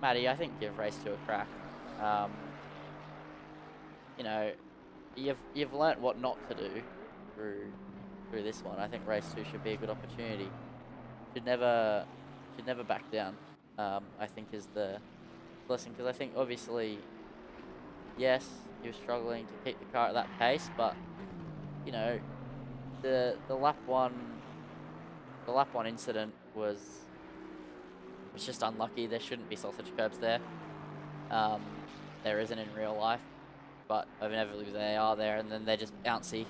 Matty, give race 2 a crack. You know, you've learnt what not to do through this one. I think race 2 should be a good opportunity. Should never back down. I think is the blessing, because I think obviously, yes, you're struggling to keep the car at that pace, but you know, the lap one incident was just unlucky. There shouldn't be sausage curbs there. There isn't in real life, but inevitably they are there, and then they're just bouncy.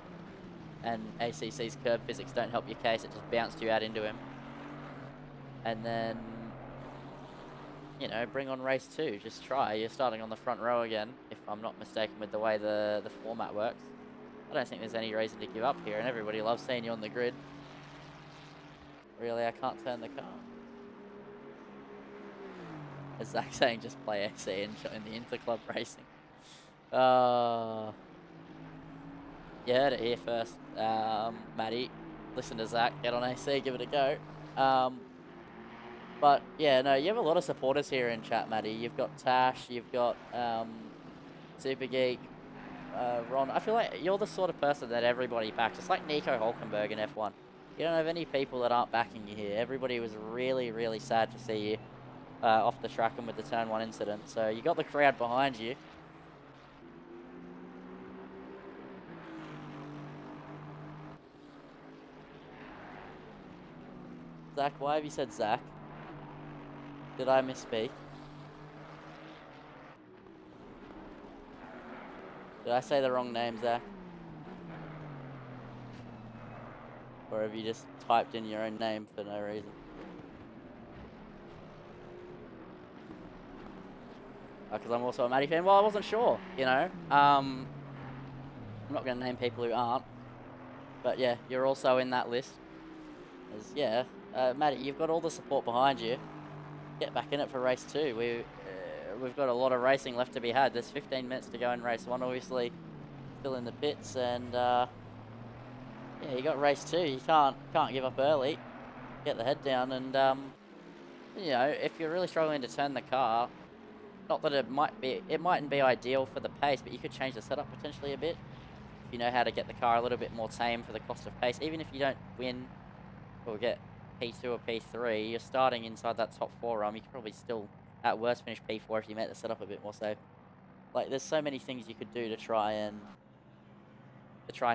And ACC's curb physics don't help your case. It just bounced you out into him. And then, you know, bring on race 2. Just try. You're starting on the front row again, if I'm not mistaken with the way the format works. I don't think there's any reason to give up here, and everybody loves seeing you on the grid. Really, I can't turn the car. As Zach's saying, just play AC in the interclub racing. You heard it here first, Matty. Listen to Zach, get on AC, give it a go. But yeah, no, you have a lot of supporters here in chat, Maddie. You've got Tash, you've got Super Geek, Ron. I feel like you're the sort of person that everybody backs. It's like Nico Hulkenberg in F1. You don't have any people that aren't backing you here. Everybody was really, really sad to see you off the track and with the turn 1 incident. So you got the crowd behind you. Zach, why have you said Zach? Did I misspeak? Did I say the wrong name, Zach? Or have you just typed in your own name for no reason? Because I'm also a Matty fan. Well, I wasn't sure, you know. I'm not going to name people who aren't. But yeah, you're also in that list. Yeah, Matty, you've got all the support behind you. Get back in it for race 2. We've got a lot of racing left to be had. There's 15 minutes to go in race 1, obviously. Still in the pits, and yeah, you got race 2. You can't give up early. Get the head down, and you know, if you're really struggling to turn the car, not that it mightn't be ideal for the pace, but you could change the setup potentially a bit. If you know how to get the car a little bit more tame for the cost of pace, even if you don't win or get P2 or P3, you're starting inside that top 4 you could probably still, at worst, finish P4 if you make the setup a bit more safe. Like, there's so many things you could do to try and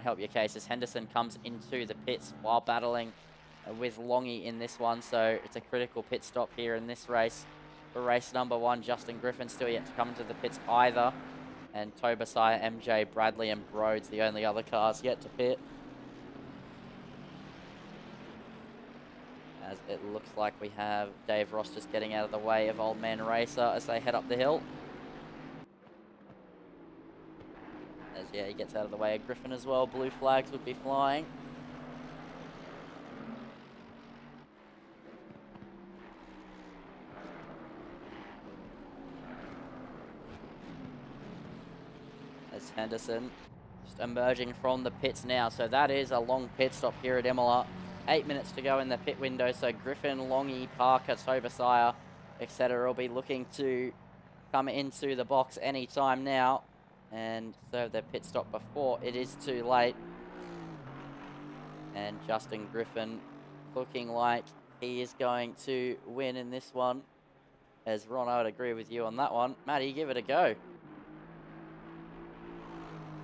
help your case. As Henderson comes into the pits while battling with Longy in this one, so it's a critical pit stop here in this race. For race number 1, Justin Griffin still yet to come into the pits either. And Tobasai, MJ, Bradley, and Broads, the only other cars yet to pit. As it looks like we have Dave Ross just getting out of the way of Old Man Racer as they head up the hill. As, yeah, he gets out of the way of Griffin as well. Blue flags would be flying. As Henderson just emerging from the pits now. So that is a long pit stop here at Imola. 8 minutes to go in the pit window. So Griffin, Longy, Parker, Tobasaya, etc. will be looking to come into the box anytime now and serve their pit stop before it is too late. And Justin Griffin looking like he is going to win in this one. As Ron, I would agree with you on that one. Matty, give it a go.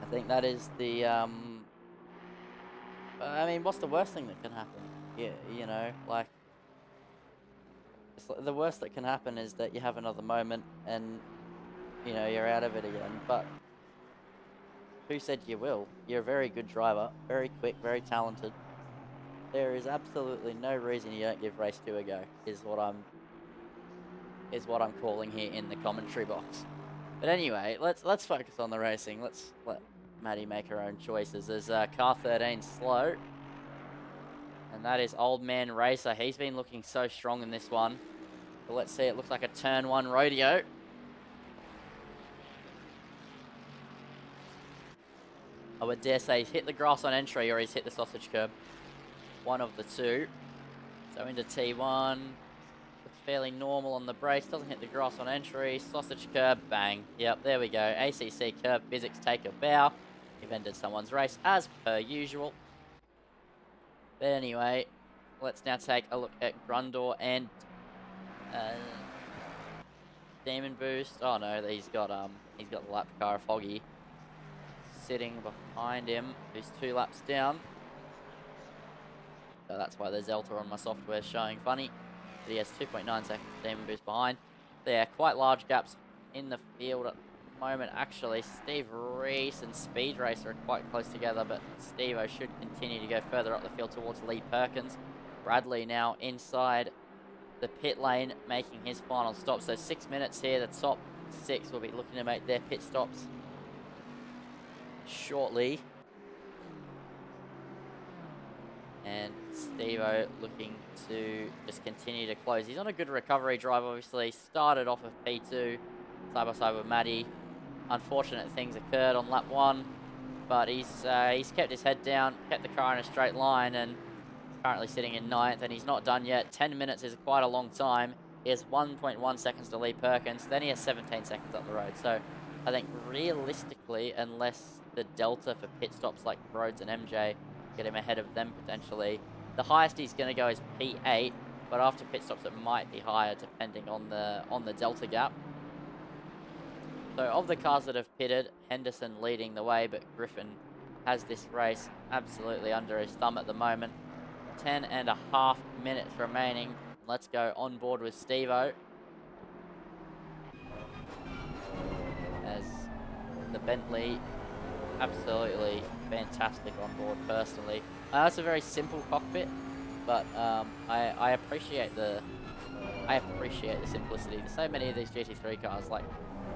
I think that is the, I mean, what's the worst thing that can happen? Yeah, you know, like, the worst that can happen is that you have another moment and, you know, you're out of it again. But who said you will? You're a very good driver, very quick, very talented. There is absolutely no reason you don't give race 2 a go, is what I'm calling here in the commentary box. But anyway, let's focus on the racing. Let's let Maddie make her own choices. There's car 13 slow. And that is Old Man Racer. He's been looking so strong in this one. But let's see, it looks like a turn 1 rodeo. I would dare say he's hit the grass on entry or he's hit the sausage curb. One of the two. So into T1. Looks fairly normal on the brakes. Doesn't hit the grass on entry. Sausage curb, bang. Yep, there we go. ACC curb physics take a bow. You've ended someone's race as per usual. But anyway, let's now take a look at Grundor and Demon Boost. Oh no, he's got the lap car of Foggy sitting behind him, who's 2 laps down. So that's why the Zelta on my software is showing funny. But he has 2.9 seconds Demon Boost behind. There are quite large gaps in the field at the moment, actually. Steve Reese and Speed Racer are quite close together, but Steve-O should continue to go further up the field towards Lee Perkins. Bradley now inside the pit lane, making his final stop. So 6 minutes here. The top 6 will be looking to make their pit stops shortly. And Steve-O looking to just continue to close. He's on a good recovery drive, obviously. Started off of P2, side by side with Matty. Unfortunate things occurred on lap 1, but he's kept his head down, kept the car in a straight line, and currently sitting in 9th, and he's not done yet. 10 minutes is quite a long time. He has 1.1 seconds to lead Perkins. Then he has 17 seconds up the road. So I think realistically, unless the delta for pit stops like Rhodes and MJ get him ahead of them potentially, the highest he's going to go is P8. But after pit stops, it might be higher depending on the delta gap. So of the cars that have pitted, Henderson leading the way, but Griffin has this race absolutely under his thumb at the moment. 10.5 minutes remaining. Let's go on board with Steve-O. As the Bentley, absolutely fantastic on board personally. It's a very simple cockpit, but I appreciate the simplicity. There's so many of these GT3 cars. Like,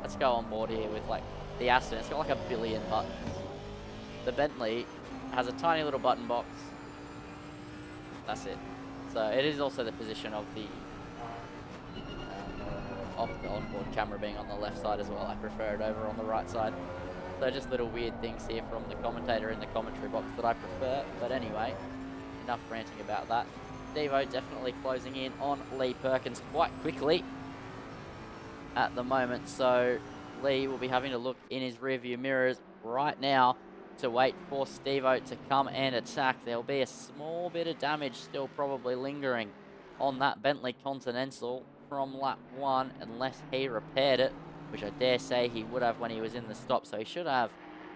let's go on board here with like the Aston. It's got like 1 billion buttons. The Bentley has a tiny little button box. That's it. So it is also the position of the onboard camera being on the left side as well. I prefer it over on the right side. So just little weird things here from the commentator in the commentary box that I prefer. But anyway, enough ranting about that. Steve-O definitely closing in on Lee Perkins quite quickly at the moment. So Lee will be having to look in his rearview mirrors right now to wait for Steve-O to come and attack. There'll be a small bit of damage still probably lingering on that Bentley Continental from lap 1 unless he repaired it, which I dare say he would have when he was in the stop. So he should have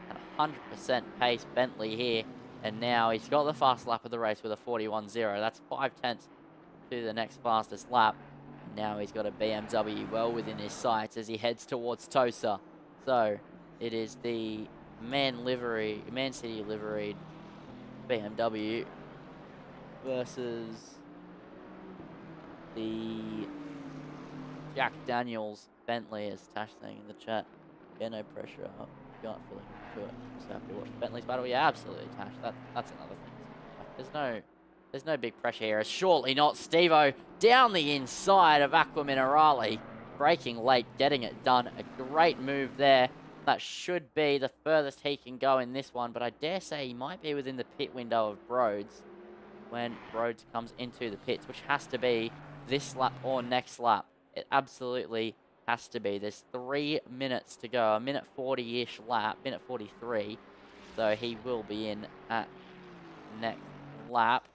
a 100% pace Bentley here. And now he's got the fast lap of the race with a 41.0. That's 5/10 to the next fastest lap. And now he's got a BMW well within his sights as he heads towards Tosa. So it is the Man City liveried BMW versus the Jack Daniels Bentley, as Tash saying in the chat. Yeah, no pressure up. You aren't feeling to it. Just happy to watch Bentley's battle. Yeah, absolutely, Tash. That's another thing. There's no big pressure here. Surely not. Steve-O down the inside of Aqua Minerale, braking late, getting it done. A great move there. That should be the furthest he can go in this one, but I dare say he might be within the pit window of Rhodes when Rhodes comes into the pits, which has to be this lap or next lap. It absolutely has to be. There's 3 minutes to go, a minute 40-ish lap, minute 43. So he will be in at next lap.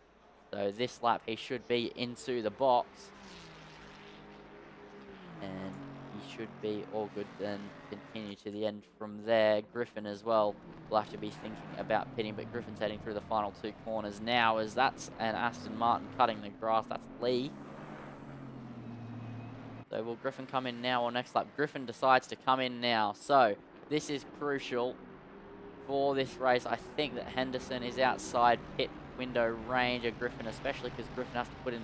So this lap he should be into the box. And he should be all good, then continue to the end from there. Griffin as well will have to be thinking about pitting, but Griffin's heading through the final 2 corners now, as that's an Aston Martin cutting the grass. That's Lee. So will Griffin come in now or next lap? Griffin decides to come in now. So this is crucial for this race. I think that Henderson is outside pit window range of Griffin, especially because Griffin has to put in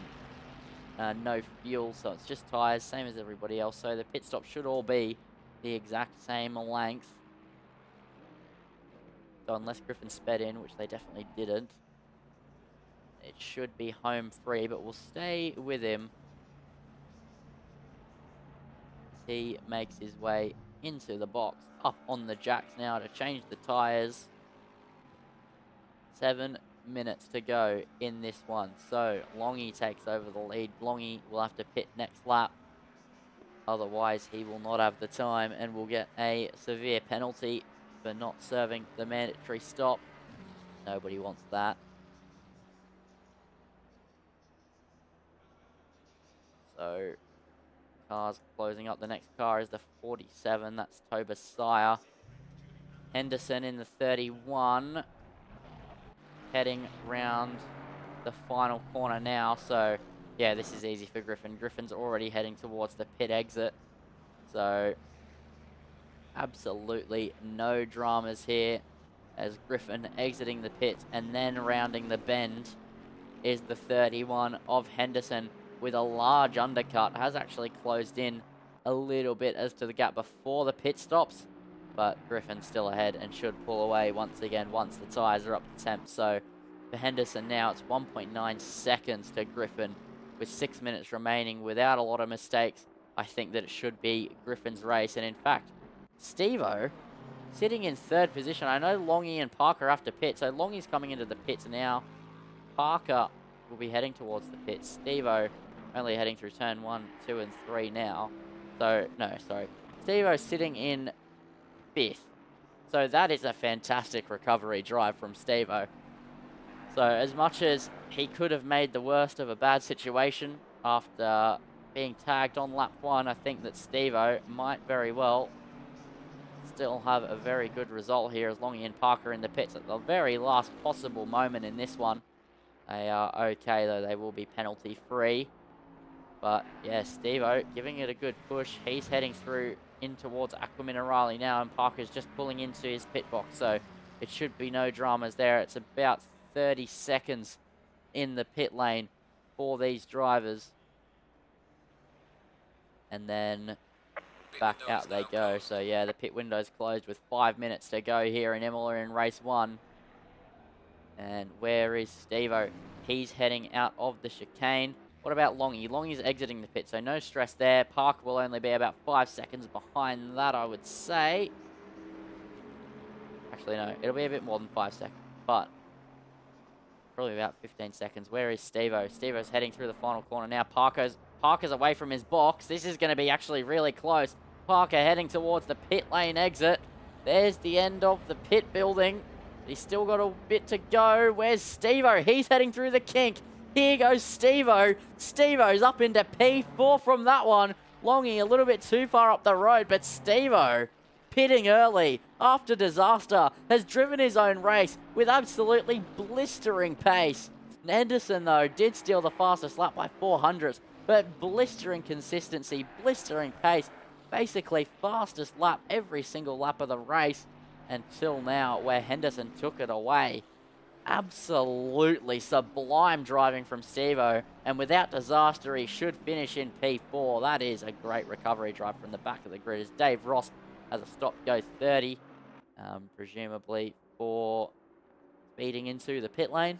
no fuel, so it's just tyres, same as everybody else. So the pit stop should all be the exact same length. So unless Griffin sped in, which they definitely didn't, it should be home free, but we'll stay with him as he makes his way into the box, up on the jacks now to change the tyres. 7 minutes to go in this one. So Longy takes over the lead. Longy will have to pit next lap. Otherwise, he will not have the time and will get a severe penalty for not serving the mandatory stop. Nobody wants that. So cars closing up. The next car is the 47. That's Toba Sire. Henderson in the 31. Heading round the final corner now. So yeah, this is easy for Griffin. Griffin's already heading towards the pit exit. So absolutely no dramas here as Griffin exiting the pit, and then rounding the bend is the 31 of Henderson with a large undercut. Has actually closed in a little bit as to the gap before the pit stops, but Griffin's still ahead and should pull away once again once the tyres are up to temp. So for Henderson now, it's 1.9 seconds to Griffin with 6 minutes remaining without a lot of mistakes. I think that it should be Griffin's race. And in fact, Steve-O sitting in 3rd position. I know Longy and Parker have to pit, so Longy's coming into the pits now. Parker will be heading towards the pit. Steve-O only heading through turn 1, 2, and 3 now. So, no, sorry. Steve-O sitting in 5th. So that is a fantastic recovery drive from Steve-O. So as much as he could have made the worst of a bad situation after being tagged on lap 1, I think that Steve-O might very well still have a very good result here as Longy and Parker in the pits at the very last possible moment in this one. They are okay, though. They will be penalty free. But yeah, Steve-O giving it a good push. He's heading through in towards Aquaminerale now, and Parker's just pulling into his pit box, so it should be no dramas there. It's about 30 seconds in the pit lane for these drivers. And then back out they go. So yeah, the pit window's closed with 5 minutes to go here in Imola in race 1. And where is Steve-O? He's heading out of the chicane. What about Longy? Longy's exiting the pit, so no stress there. Parker will only be about 5 seconds behind that, I would say. Actually, no, it'll be a bit more than 5 seconds, but probably about 15 seconds. Where is Steve-O? Steve-O's heading through the final corner now. Parker's away from his box. This is going to be actually really close. Parker heading towards the pit lane exit. There's the end of the pit building. He's still got a bit to go. Where's Steve-O? He's heading through the kink. Here goes Steve-O. Steve-O's up into P4 from that one. Longy a little bit too far up the road, but Steve-O pitting early after disaster has driven his own race with absolutely blistering pace. Henderson, though, did steal the fastest lap by 400s, but blistering consistency, blistering pace, basically fastest lap every single lap of the race until now, where Henderson took it away. Absolutely sublime driving from Steve-O, and without disaster, he should finish in P4. That is a great recovery drive from the back of the grid as Dave Ross has a stop-go 30, presumably for speeding into the pit lane.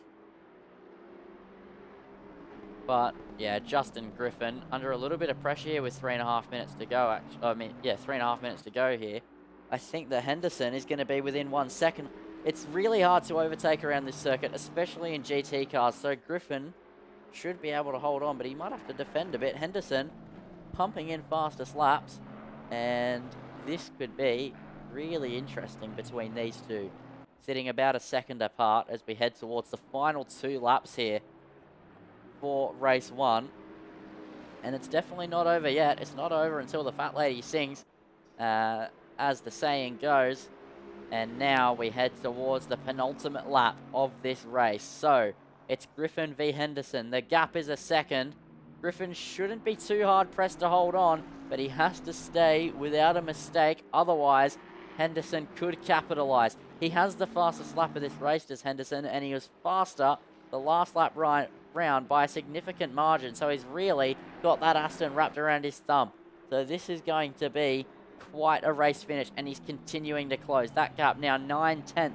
But yeah, Justin Griffin under a little bit of pressure here with 3.5 minutes to go. 3.5 minutes to go here. I think that Henderson is going to be within 1 second. It's really hard to overtake around this circuit, especially in GT cars. So Griffin should be able to hold on, but he might have to defend a bit. Henderson pumping in fastest laps, and this could be really interesting between these two, sitting about a second apart as we head towards the final 2 laps here for race 1. And it's definitely not over yet. It's not over until the fat lady sings, as the saying goes. And now we head towards the penultimate lap of this race. So it's Griffin v Henderson. The gap is a second. Griffin shouldn't be too hard pressed to hold on, but he has to stay without a mistake. Otherwise, Henderson could capitalize. He has the fastest lap of this race, does Henderson, and he was faster the last lap round by a significant margin. So he's really got that Aston wrapped around his thumb. So this is going to be quite a race finish, and he's continuing to close that gap now 9/10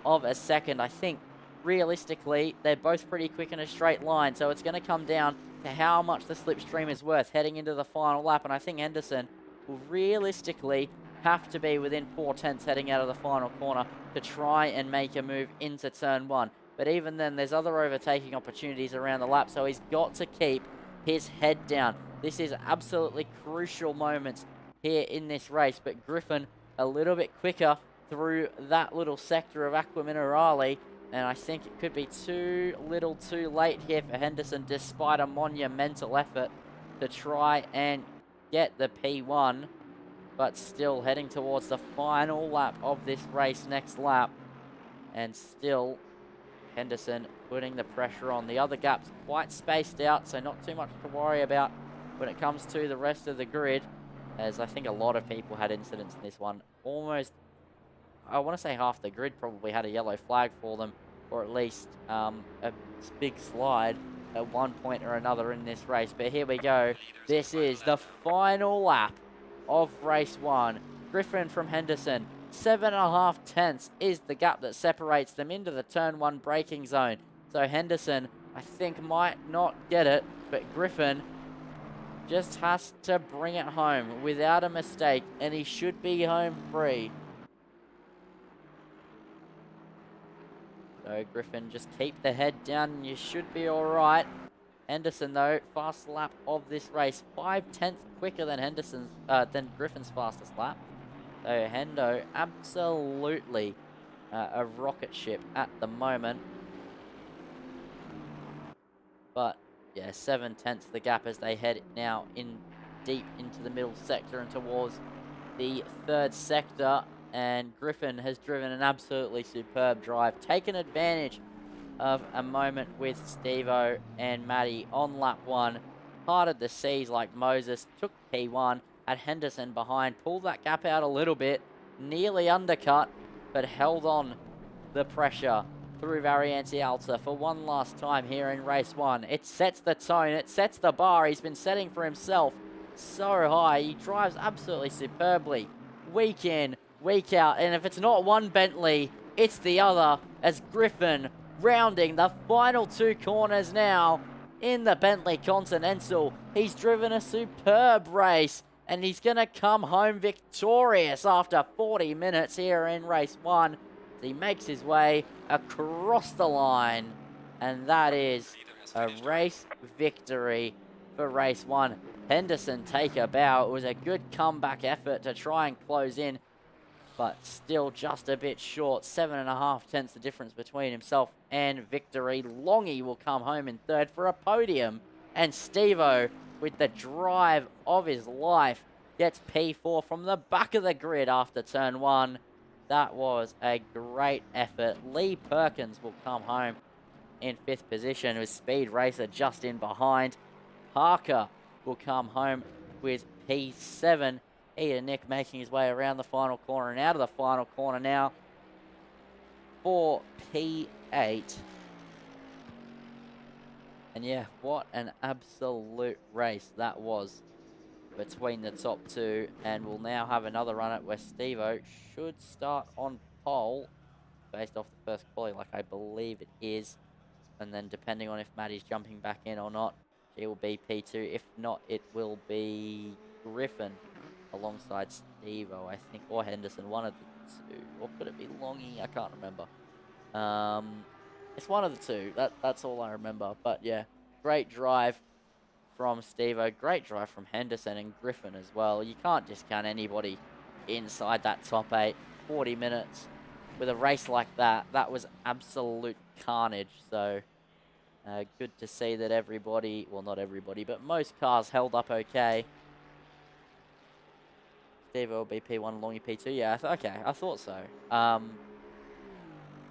of a second. I think realistically they're both pretty quick in a straight line, so it's going to come down to how much the slipstream is worth heading into the final lap. And I think Henderson will realistically have to be within 4/10 heading out of the final corner to try and make a move into turn 1. But even then, there's other overtaking opportunities around the lap, so he's got to keep his head down. This is absolutely crucial moments here in this race, but Griffin a little bit quicker through that little sector of Aquaminerale, and I think it could be too little too late here for Henderson, despite a monumental effort to try and get the P1, but still heading towards the final lap of this race next lap, and still Henderson putting the pressure on. The other gap's quite spaced out, so not too much to worry about when it comes to the rest of the grid, as I think a lot of people had incidents in this one. Almost, I want to say half the grid probably had a yellow flag for them, or at least a big slide at one point or another in this race. But here we go. This is the final lap of race 1. Griffin from Henderson. 7.5 tenths is the gap that separates them into the turn 1 braking zone. So Henderson, I think, might not get it, but Griffin just has to bring it home without a mistake, and he should be home free. So So Griffin, just keep the head down and you should be all right. Henderson, though, fast lap of this race. 5/10 quicker than than Griffin's fastest lap. So Hendo, absolutely a rocket ship at the moment. But yeah, 7/10 the gap as they head now in deep into the middle sector and towards the third sector. And Griffin has driven an absolutely superb drive, taken advantage of a moment with Stevo and Matty on lap 1. Parted the seas like Moses, took P1, had Henderson behind, pulled that gap out a little bit, nearly undercut, but held on the pressure through Variante Alta for one last time here in race 1. It sets the tone, it sets the bar he's been setting for himself so high. He drives absolutely superbly, week in, week out, and if it's not one Bentley, it's the other, as Griffin rounding the final 2 corners now in the Bentley Continental. He's driven a superb race, and he's going to come home victorious after 40 minutes here in race 1. He makes his way across the line, and that is a race victory for race 1. Henderson take a bow. It was a good comeback effort to try and close in, but still just a bit short. 7.5 the difference between himself and victory. Longy will come home in third for a podium, and Stevo, with the drive of his life, gets P4 from the back of the grid after turn 1. That was a great effort. Lee Perkins will come home in 5th position with Speed Racer just in behind. Parker will come home with P7. Nick making his way around the final corner and out of the final corner now for P8. And yeah, what an absolute race that was between the top 2. And we'll now have another run at where Stevo should start on pole based off the first quali, like I believe it is. And then depending on if Maddie's jumping back in or not, she will be P2. If not, it will be Griffin alongside Stevo, I think, or Henderson, one of the 2. Or could it be Longy? I can't remember. It's one of the 2. That's all I remember. But yeah, great drive from Stevo. Great drive from Henderson and Griffin as well. You can't discount anybody inside that top 8. 40 minutes with a race like that. That was absolute carnage. So good to see that everybody, well, not everybody, but most cars held up okay. Steve will be P1, Longy P2. Yeah, okay, I thought so.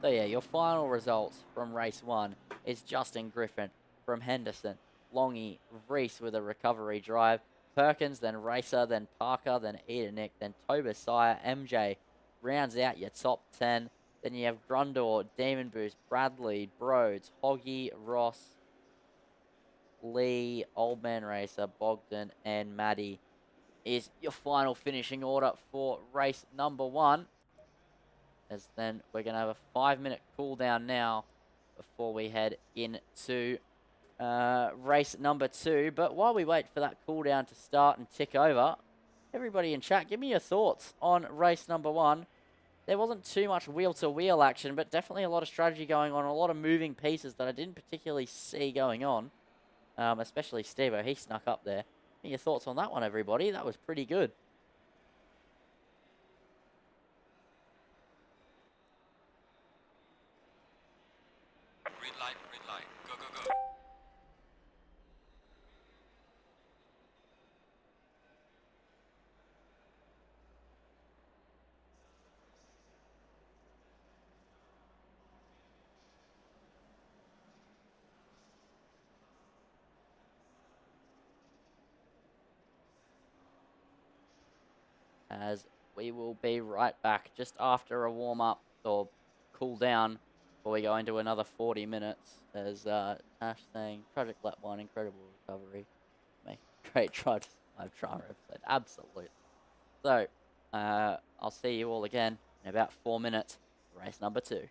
So yeah, your final results from race 1 is Justin Griffin from Henderson, Longy, Reese with a recovery drive, Perkins, then Racer, then Parker, then Nick, then Tobasiah, MJ rounds out your top 10. Then you have Grundor, Demon Boost, Bradley, Broads, Hoggy, Ross, Lee, Old Man Racer, Bogdan, and Maddie is your final finishing order for race number 1. As then we're going to have a 5-minute cooldown now before we head into race number 2. But while we wait for that cooldown to start and tick over, everybody in chat, give me your thoughts on race number 1. There wasn't too much wheel-to-wheel action, but definitely a lot of strategy going on, a lot of moving pieces that I didn't particularly see going on, especially Stevo. He snuck up there. Give me your thoughts on that one, everybody. That was pretty good. Green light, go, go, go. As we will be right back just after a warm-up or cool down before we go into another 40 minutes. As Tash saying, Project Lap 1, incredible recovery. Make a great drive to survive drama episode. Absolutely. So, I'll see you all again in about 4 minutes. Race number 2.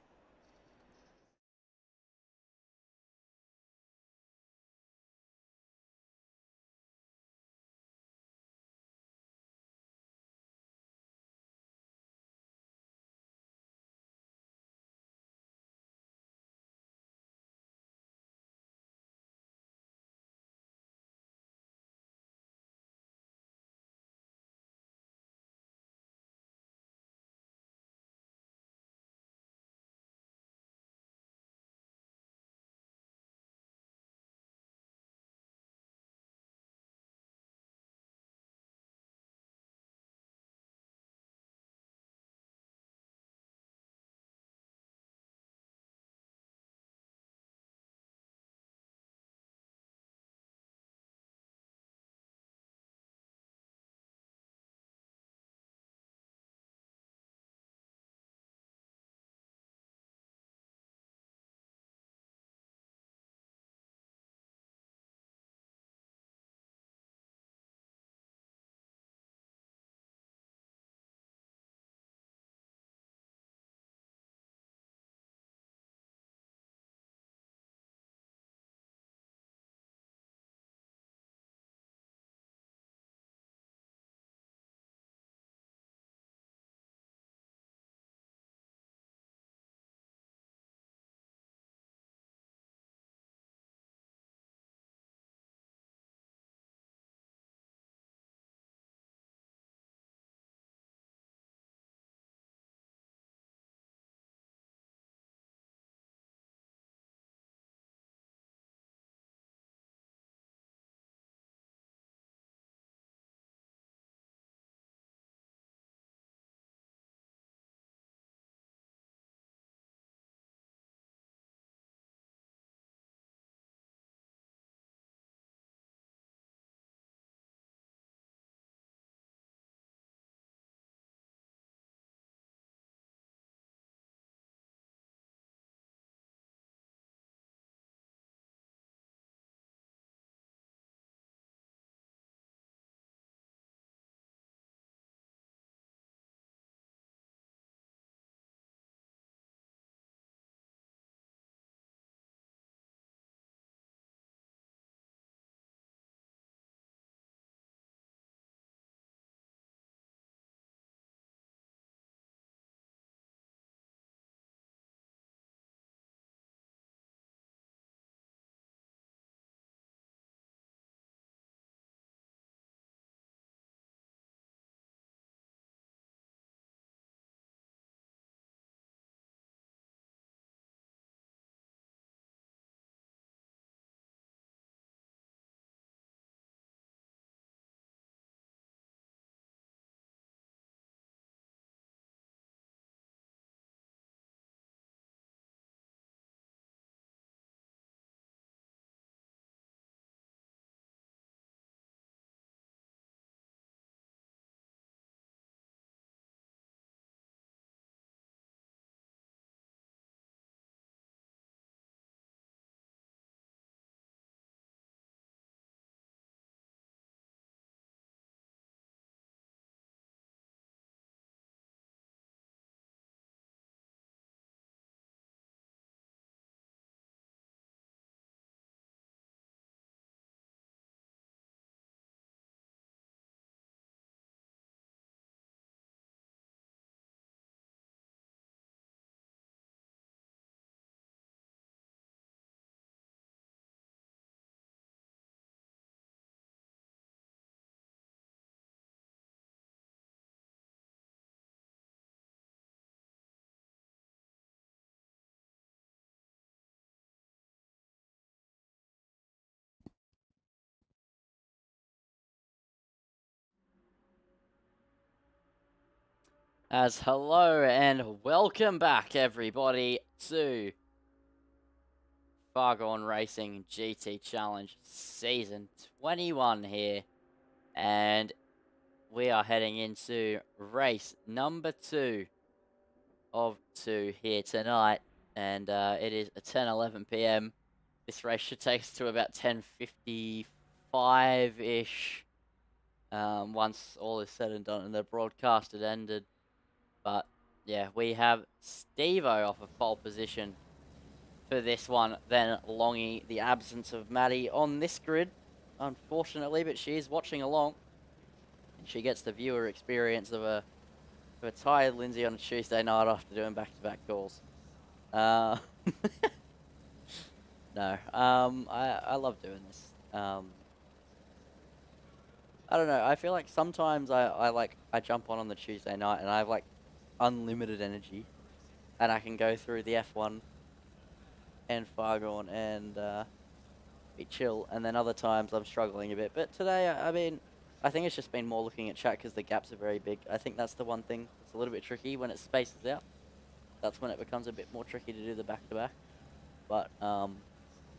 As hello and welcome back, everybody, to Fargone Racing GT Challenge Season 21 here. And we are heading into race number 2 of 2 here tonight. And it is 10:11 p.m. This race should take us to about 10:55-ish once all is said and done and the broadcast had ended. But yeah, we have Stevo off of pole position for this one. Then Longy, the absence of Maddie on this grid, unfortunately, but she is watching along. And she gets the viewer experience of a tired Lindsay on a Tuesday night after doing back-to-back calls. No, I love doing this. I don't know. I feel like sometimes I jump on the Tuesday night and I have like unlimited energy, and I can go through the F1 and Fargone and be chill. And then other times I'm struggling a bit. But today, I mean, I think it's just been more looking at chat because the gaps are very big. I think that's the one thing that's a little bit tricky when it spaces out. That's when it becomes a bit more tricky to do the back-to-back. But I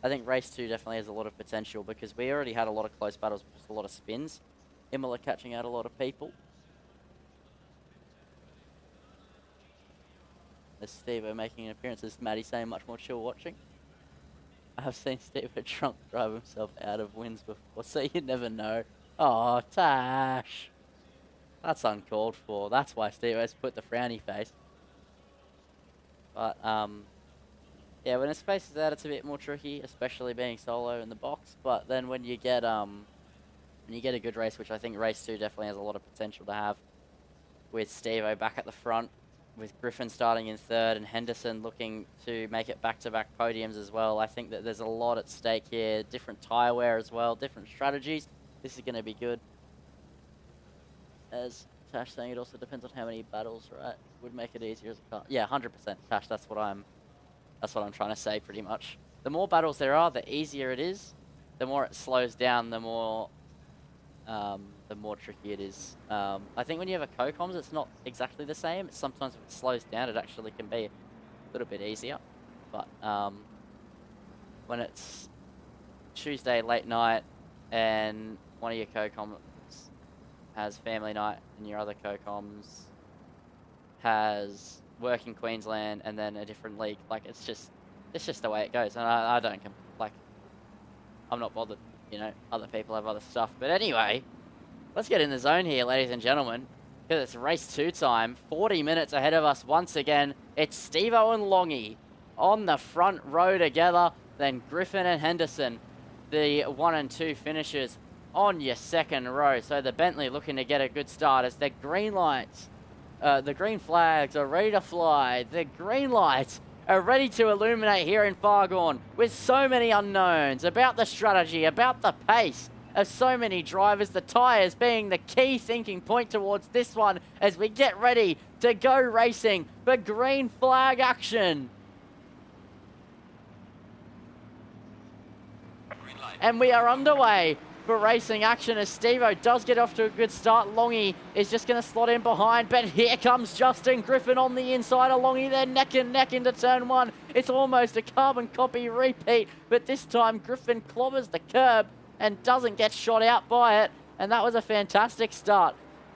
think race 2 definitely has a lot of potential because we already had a lot of close battles with just a lot of spins. Imola catching out a lot of people. As Stevo making an appearance, as Maddie saying much more chill watching. I have seen Stevo drunk drive himself out of wins before, so you never know. Oh, Tash. That's uncalled for. That's why Stevo's put the frowny face. But, yeah, when it spaces out, it's a bit more tricky, especially being solo in the box. But then when you get a good race, which I think race 2 definitely has a lot of potential to have, with Stevo back at the front, with Griffin starting in 3rd and Henderson looking to make it back-to-back podiums as well. I think that there's a lot at stake here. Different tyre wear as well, different strategies. This is going to be good. As Tash saying, it also depends on how many battles, right? Would make it easier as a car. Yeah, 100%. Tash, that's what I'm trying to say pretty much. The more battles there are, the easier it is. The more it slows down, the more tricky it is. I think when you have a co-coms, it's not exactly the same. Sometimes if it slows down, it actually can be a little bit easier. But when it's Tuesday late night and one of your co-coms has family night and your other co-coms has work in Queensland and then a different league, like it's just the way it goes. And I don't I'm not bothered. You know, other people have other stuff. But anyway, let's get in the zone here, ladies and gentlemen, because it's race 2 time. 40 minutes ahead of us once again. It's Stevo and Longy on the front row together. Then Griffin and Henderson, the 1 and 2 finishers on your second row. So the Bentley looking to get a good start as the green lights, the green flags are ready to fly. The green lights are ready to illuminate here in Fargone with so many unknowns about the strategy, about the pace of so many drivers, the tyres being the key thinking point towards this one as we get ready to go racing for green flag action. Green light. And we are underway for racing action as Stevo does get off to a good start. Longy is just going to slot in behind, but here comes Justin Griffin on the inside of Longy. They're neck and neck into turn 1. It's almost a carbon copy repeat, but this time Griffin clobbers the curb and doesn't get shot out by it, and that was a fantastic start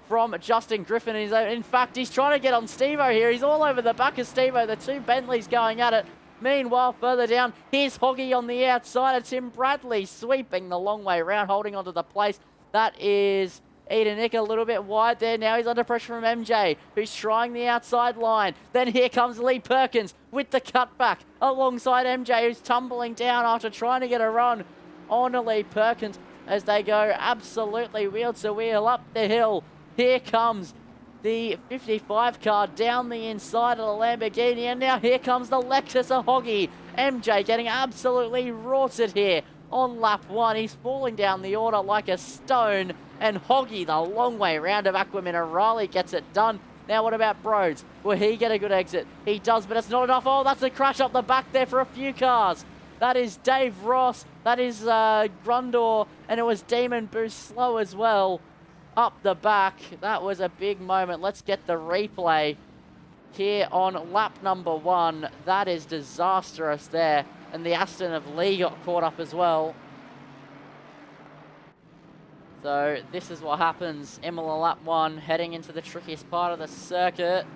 from Justin Griffin. In fact, he's trying to get on Stevo here. He's all over the back of Stevo. The 2 Bentleys going at it. Meanwhile, further down, here's Hoggy on the outside. It's Tim Bradley sweeping the long way around, holding onto the place. That is Eden Nick a little bit wide there. Now he's under pressure from MJ, who's trying the outside line. Then here comes Lee Perkins with the cutback alongside MJ, who's tumbling down after trying to get a run on Lee Perkins as they go absolutely wheel to wheel up the hill. Here comes the 55 car down the inside of the Lamborghini, and now here comes the Lexus of Hoggy. MJ getting absolutely rorted here on lap 1. He's falling down the order like a stone, and Hoggy, the long way round of Aquaman O'Reilly, gets it done. Now what about Broads? Will he get a good exit? He does, but it's not enough. Oh, that's a crash up the back there for a few cars. That is Dave Ross, that is Grundor, and it was Demon Boost slow as well. up the back. That was a big moment. Let's get the replay here on lap number 1. That is disastrous there. And the Aston of Lee got caught up as well. So this is what happens. Imola lap 1, heading into the trickiest part of the circuit.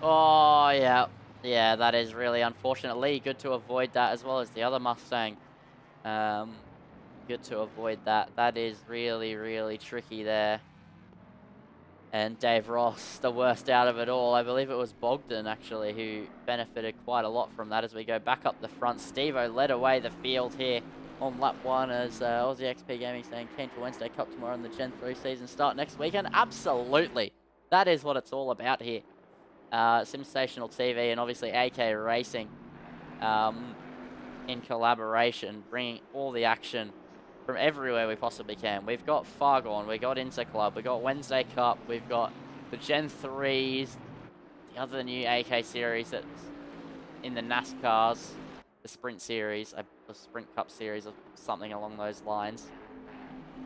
Oh, yeah. Yeah, that is really unfortunate. Lee, good to avoid that, as well as the other Mustang. Good to avoid that. That is really, really tricky there. And Dave Ross, the worst out of it all. I believe it was Bogdan, actually, who benefited quite a lot from that as we go back up the front. Steve-O led away the field here on lap 1 as Aussie XP Gaming saying, keen for Wednesday Cup tomorrow and the Gen 3 season start next weekend. Absolutely. That is what it's all about here. Sensational TV and obviously AK Racing in collaboration, bringing all the action from everywhere we possibly can. We've got Fargone, we've got Interclub, we've got Wednesday Cup, we've got the Gen 3s, the other new AK series that's in the NASCARs, the Sprint series, the Sprint Cup series or something along those lines.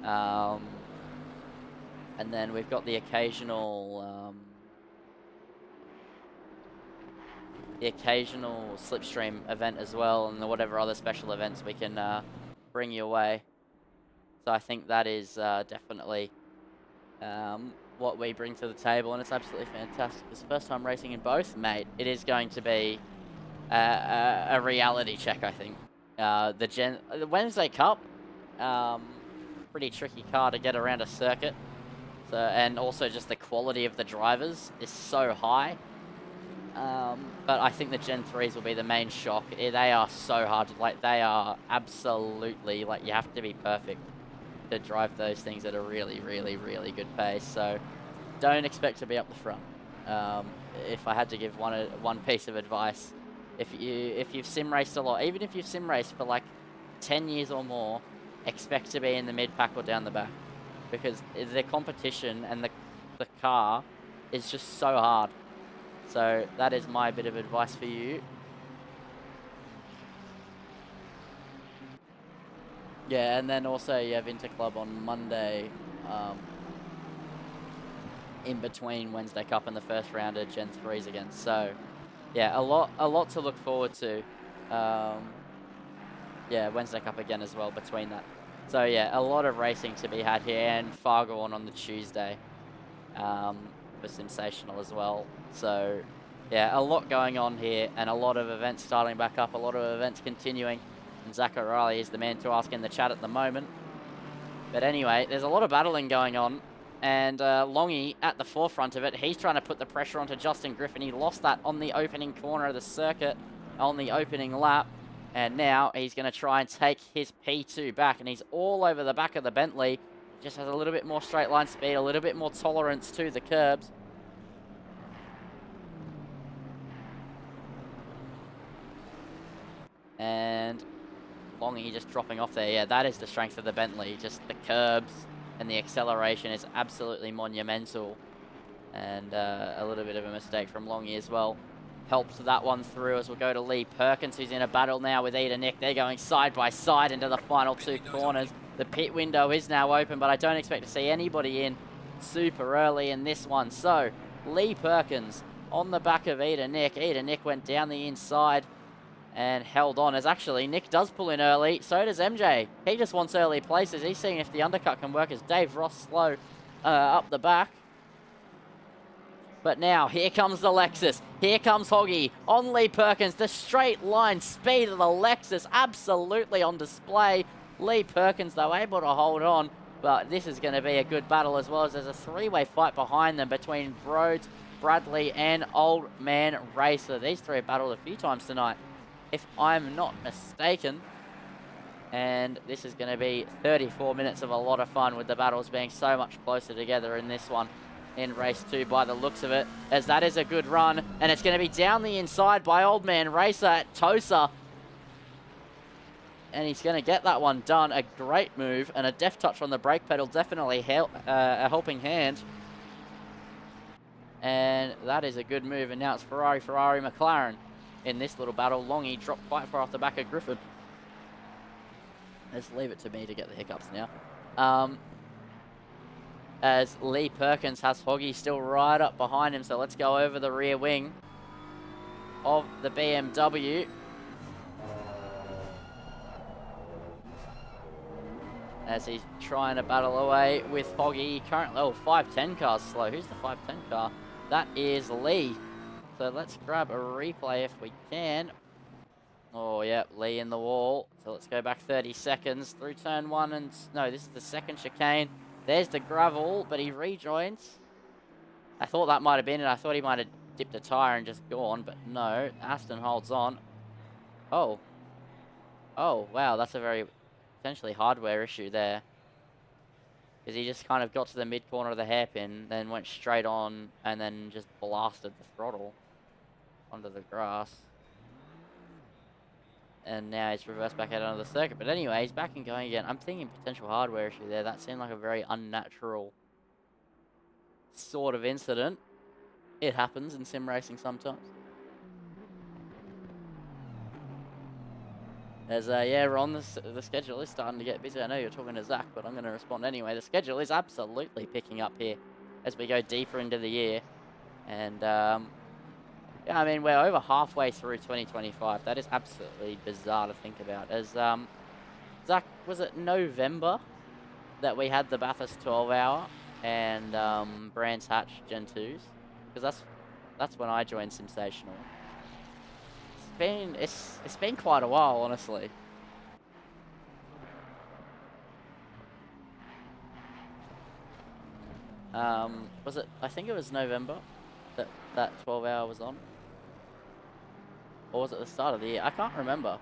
And then we've got the occasional Slipstream event as well, and whatever other special events we can bring your way. So I think that is definitely what we bring to the table, and it's absolutely fantastic. It's the first time racing in both, mate. It is going to be a reality check, I think. The Wednesday Cup, pretty tricky car to get around a circuit. So, and also just the quality of the drivers is so high. But I think the Gen 3s will be the main shock. They are so hard to, like, they are absolutely, like, you have to be perfect to drive those things at a really, really, really good pace. So don't expect to be up the front. If I had to give one piece of advice, if you've sim raced a lot, even if you've sim raced for like 10 years or more, expect to be in the mid pack or down the back, because the competition and the car is just so hard. So that is my bit of advice for you. Yeah, and then also you have Interclub on Monday, in between Wednesday Cup and the first round of Gen 3s again. So yeah, a lot to look forward to. Yeah, Wednesday Cup again as well between that. So yeah, a lot of racing to be had here, and Fargone on the Tuesday for Sensational as well. So yeah, a lot going on here, and a lot of events starting back up, a lot of events continuing. And Zach O'Reilly is the man to ask in the chat at the moment. But anyway, there's a lot of battling going on, and Longy at the forefront of it. He's trying to put the pressure onto Justin Griffin. He lost that on the opening corner of the circuit, on the opening lap. And now he's going to try and take his P2 back, and he's all over the back of the Bentley. Just has a little bit more straight line speed, a little bit more tolerance to the curbs. And Longy just dropping off there. Yeah, that is the strength of the Bentley. Just the curbs and the acceleration is absolutely monumental. And a little bit of a mistake from Longy as well helped that one through, as we'll go to Lee Perkins, who's in a battle now with Ida Nick. They're going side by side into the final two corners. The pit window is now open, but I don't expect to see anybody in super early in this one. So Lee Perkins on the back of Ida Nick. Ida Nick went down the inside and held on, as actually Nick does pull in early. So does MJ. He just wants early places. He's seeing if the undercut can work, as Dave Ross slow up the back. But now, here comes the Lexus. Here comes Hoggy on Lee Perkins. The straight line speed of the Lexus absolutely on display. Lee Perkins, though, able to hold on. But this is going to be a good battle, as well as there's a three-way fight behind them between Broads, Bradley, and Old Man Racer. These three have battled a few times tonight, if I'm not mistaken. And this is going to be 34 minutes of a lot of fun, with the battles being so much closer together in this one. In race 2 by the looks of it, as that is a good run, and it's going to be down the inside by Old Man Racer at Tosa, and he's going to get that one done. A great move, and a deft touch on the brake pedal, definitely a helping hand, and that is a good move. And now it's Ferrari, McLaren in this little battle. Longy dropped quite far off the back of Griffin. Let's leave it to me to get the hiccups now. as Lee Perkins has Hoggy still right up behind him. So let's go over the rear wing of the BMW. As he's trying to battle away with Hoggy. Currently, 510 car's slow. Who's the 510 car? That is Lee. So let's grab a replay if we can. Oh, yeah, Lee in the wall. So let's go back 30 seconds through turn 1. And no, this is the second chicane. There's the gravel, but he rejoins. I thought that might have been it. I thought he might have dipped a tire and just gone, but no. Aston holds on. Oh. Oh, wow, that's a very potentially hardware issue there. Because he just kind of got to the mid-corner of the hairpin, then went straight on, and then just blasted the throttle onto the grass. And now he's reversed back out onto the circuit. But anyway, he's back and going again. I'm thinking potential hardware issue there. That seemed like a very unnatural sort of incident. It happens in sim racing sometimes. As, yeah, Ron, the schedule is starting to get busy. I know you're talking to Zach, but I'm going to respond anyway. The schedule is absolutely picking up here as we go deeper into the year. And, yeah, I mean, we're over halfway through 2025. That is absolutely bizarre to think about. As, Zach, was it November that we had the Bathurst 12-hour and Brands Hatch Gen 2s? Because that's when I joined Sensational. It's been quite a while, honestly. Was it? I think it was November that 12-hour was on, or was it the start of the year? I can't remember.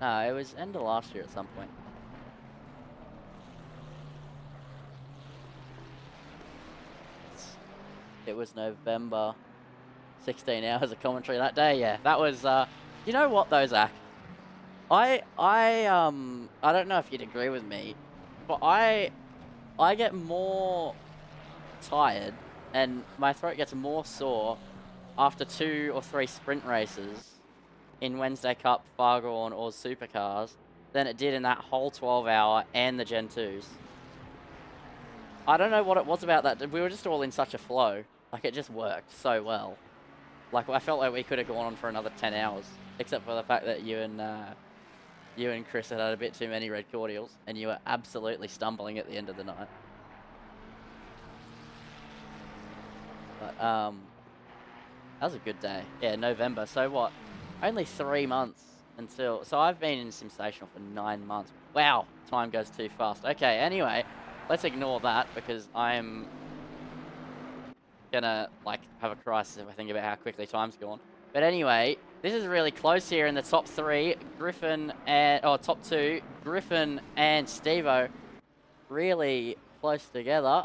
No, it was end of last year at some point. It was November. 16 hours of commentary that day. Yeah, that was. You know what though, Zach? I don't know if you'd agree with me, but I get more tired and my throat gets more sore after 2 or 3 sprint races in Wednesday Cup, Fargone, or Supercars than it did in that whole 12-hour and the Gen 2s. I don't know what it was about that. We were just all in such a flow. Like, it just worked so well. Like, I felt like we could have gone on for another 10 hours, except for the fact that you and Chris had a bit too many red cordials, and you were absolutely stumbling at the end of the night. But, that was a good day. Yeah, November. So what? Only 3 months until... So I've been in Sensational for 9 months. Wow, time goes too fast. Okay, anyway, let's ignore that, because I'm gonna like have a crisis if I think about how quickly time's gone. But anyway, this is really close here in the top 3. Griffin and top 2, Griffin and Stevo, really close together.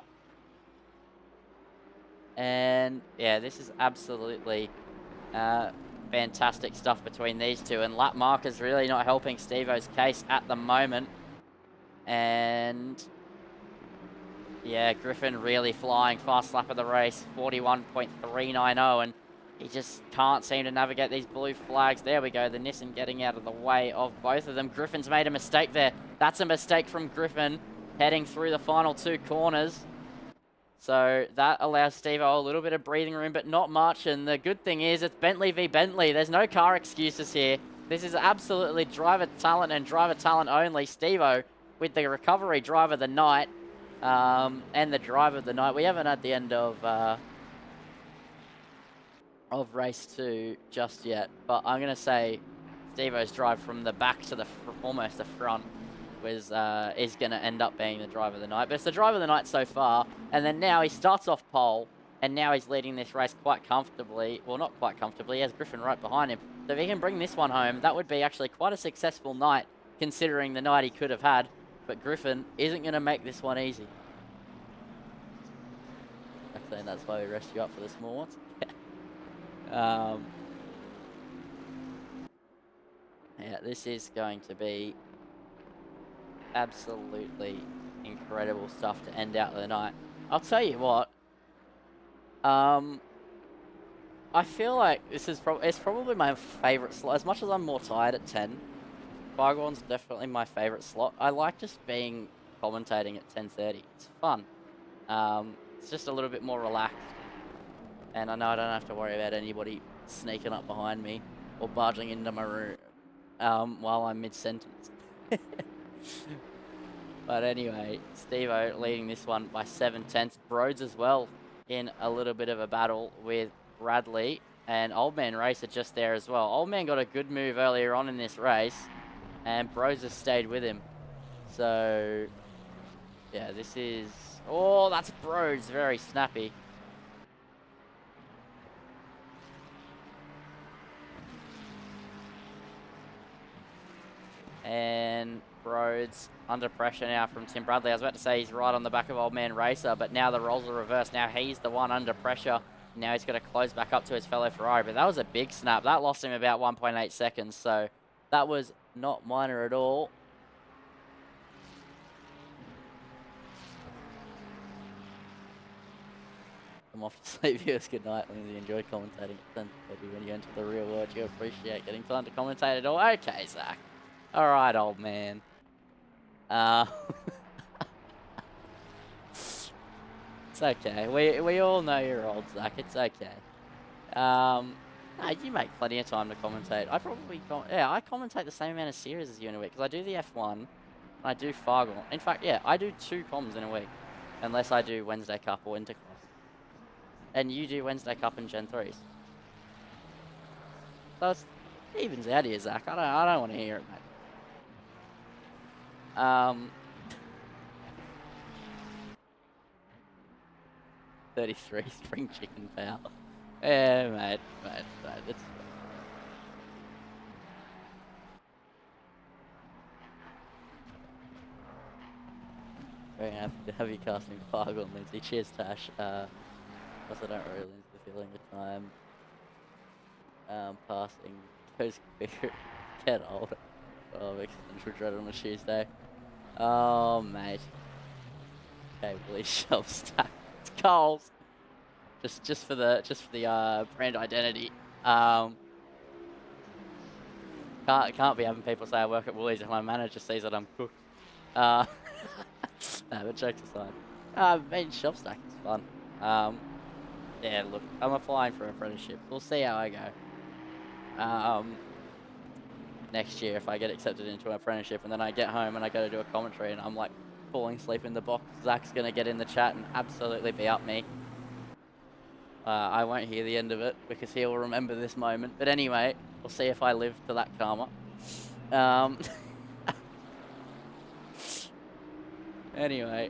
And yeah, this is absolutely fantastic stuff between these two. And lap markers really not helping Stevo's case at the moment. And yeah, Griffin really flying. Fast lap of the race, 41.390, and he just can't seem to navigate these blue flags. There we go, the Nissan getting out of the way of both of them. Griffin's made a mistake there. That's a mistake from Griffin, heading through the final 2 corners. So that allows Steve-O a little bit of breathing room, but not much. And the good thing is it's Bentley v Bentley. There's no car excuses here. This is absolutely driver talent and driver talent only. Steve-O with the recovery driver of the night. And the drive of the night. We haven't had the end of race 2 just yet, but I'm going to say Steve-O's drive from the back to the almost the front is going to end up being the drive of the night. But it's the drive of the night so far, and then now he starts off pole, and now he's leading this race quite comfortably. Well, not quite comfortably. He has Griffin right behind him. So if he can bring this one home, that would be actually quite a successful night, considering the night he could have had. But Griffin isn't going to make this one easy. Actually, and that's why we rest you up for the small ones. Yeah, this is going to be absolutely incredible stuff to end out the night. I'll tell you what. I feel like this is it's probably my favourite slot. As much as I'm more tired at 10, Fargone's definitely my favourite slot. I like just commentating at 10:30. It's fun. It's just a little bit more relaxed. And I know I don't have to worry about anybody sneaking up behind me or barging into my room while I'm mid-sentence. But anyway, Steve-O leading this one by 7/10. Broads as well in a little bit of a battle with Bradley. And Old Man Racer just there as well. Old Man got a good move earlier on in this race. And Broads has stayed with him. So, yeah, this is... Oh, that's Broads. Very snappy. And Broads under pressure now from Tim Bradley. I was about to say he's right on the back of Old Man Racer, but now the roles are reversed. Now he's the one under pressure. Now he's got to close back up to his fellow Ferrari, but that was a big snap. That lost him about 1.8 seconds, so that was not minor at all. I'm off to sleep, viewers. Good night. Lindsay, enjoyed commentating at 10:30. When you enter the real world, you appreciate getting time to commentate at all. Okay, Zach. All right, old man. It's okay. We all know you're old, Zach. It's okay. No, you make plenty of time to commentate. I probably I commentate the same amount of series as you in a week because I do the F1 and I do Fargone. In fact, yeah, I do 2 comms in a week, unless I do Wednesday Cup or Intercross. And you do Wednesday Cup and Gen 3s. So it evens out here, Zach. I don't want to hear it, mate. 33 spring chicken power. Yeah, mate. It's very happy to have you casting Fargone, Lindsay. Cheers, Tash. Plus, I don't really lose the feeling of time. Passing goes quicker. Get older. Oh, existential dread on a Tuesday. Oh, mate. Okay, Willie shelf stack. It's Coles. Just for the brand identity. Can't be having people say I work at Woolies if my manager sees that I'm cooked. No, but jokes aside. Main shelf stack is fun. Yeah, look, I'm applying for apprenticeship. We'll see how I go. Next year if I get accepted into an apprenticeship and then I get home and I go to do a commentary and I'm like falling asleep in the box, Zach's gonna get in the chat and absolutely be up me. I won't hear the end of it because he'll remember this moment. But anyway, we'll see if I live to that karma. Anyway,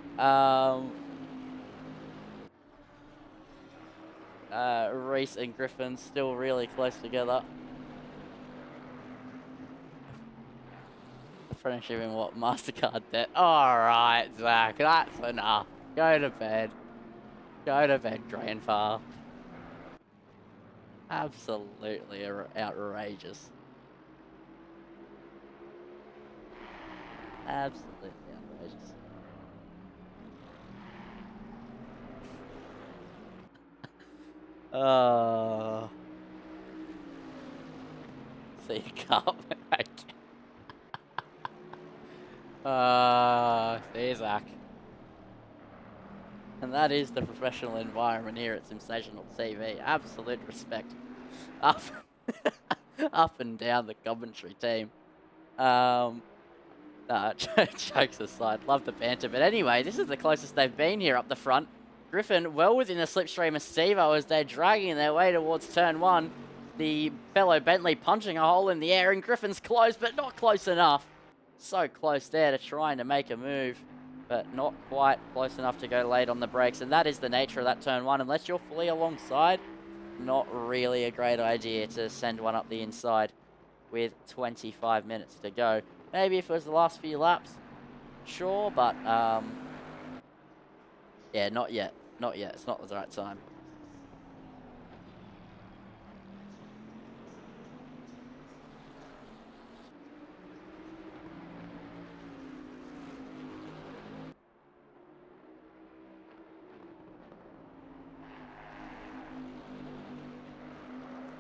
Reese and Griffin still really close together. Friendship in what? MasterCard debt. Alright, Zach, that's enough. Go to bed. Go to bed, grandpa. Absolutely outrageous. Absolutely outrageous. Oh. See you, Carl. See Zach. And that is the professional environment here at Sensational TV. Absolute respect. Up, up and down the Coventry team. Jokes aside, love the banter. But anyway, this is the closest they've been here up the front. Griffin well within the slipstream of Steve-O as they're dragging their way towards turn 1. The fellow Bentley punching a hole in the air, and Griffin's close, but not close enough. So close there to trying to make a move, but not quite close enough to go late on the brakes. And that is the nature of that turn 1. Unless you're fully alongside, not really a great idea to send one up the inside with 25 minutes to go. Maybe if it was the last few laps, sure, but yeah, not yet. Not yet. It's not the right time.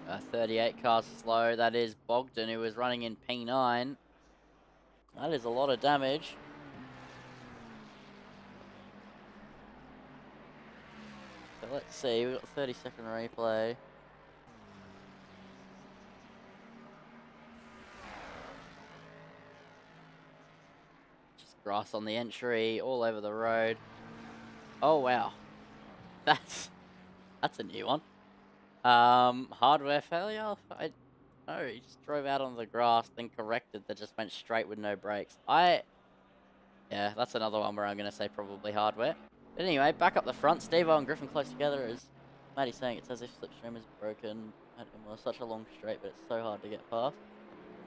A 38 car slow. That is Bogdan, who was running in P9. That is a lot of damage. let's see. We've got 30-second replay. Just grass on the entry, all over the road. Oh, wow. That's a new one. Hardware failure? No, he just drove out on the grass, then corrected that just went straight with no brakes. Yeah, that's another one where I'm going to say probably hardware. But anyway, back up the front. Steve-O and Griffin close together as Maddie's saying it's as if slipstream is broken at Imola. Such a long straight, but it's so hard to get past.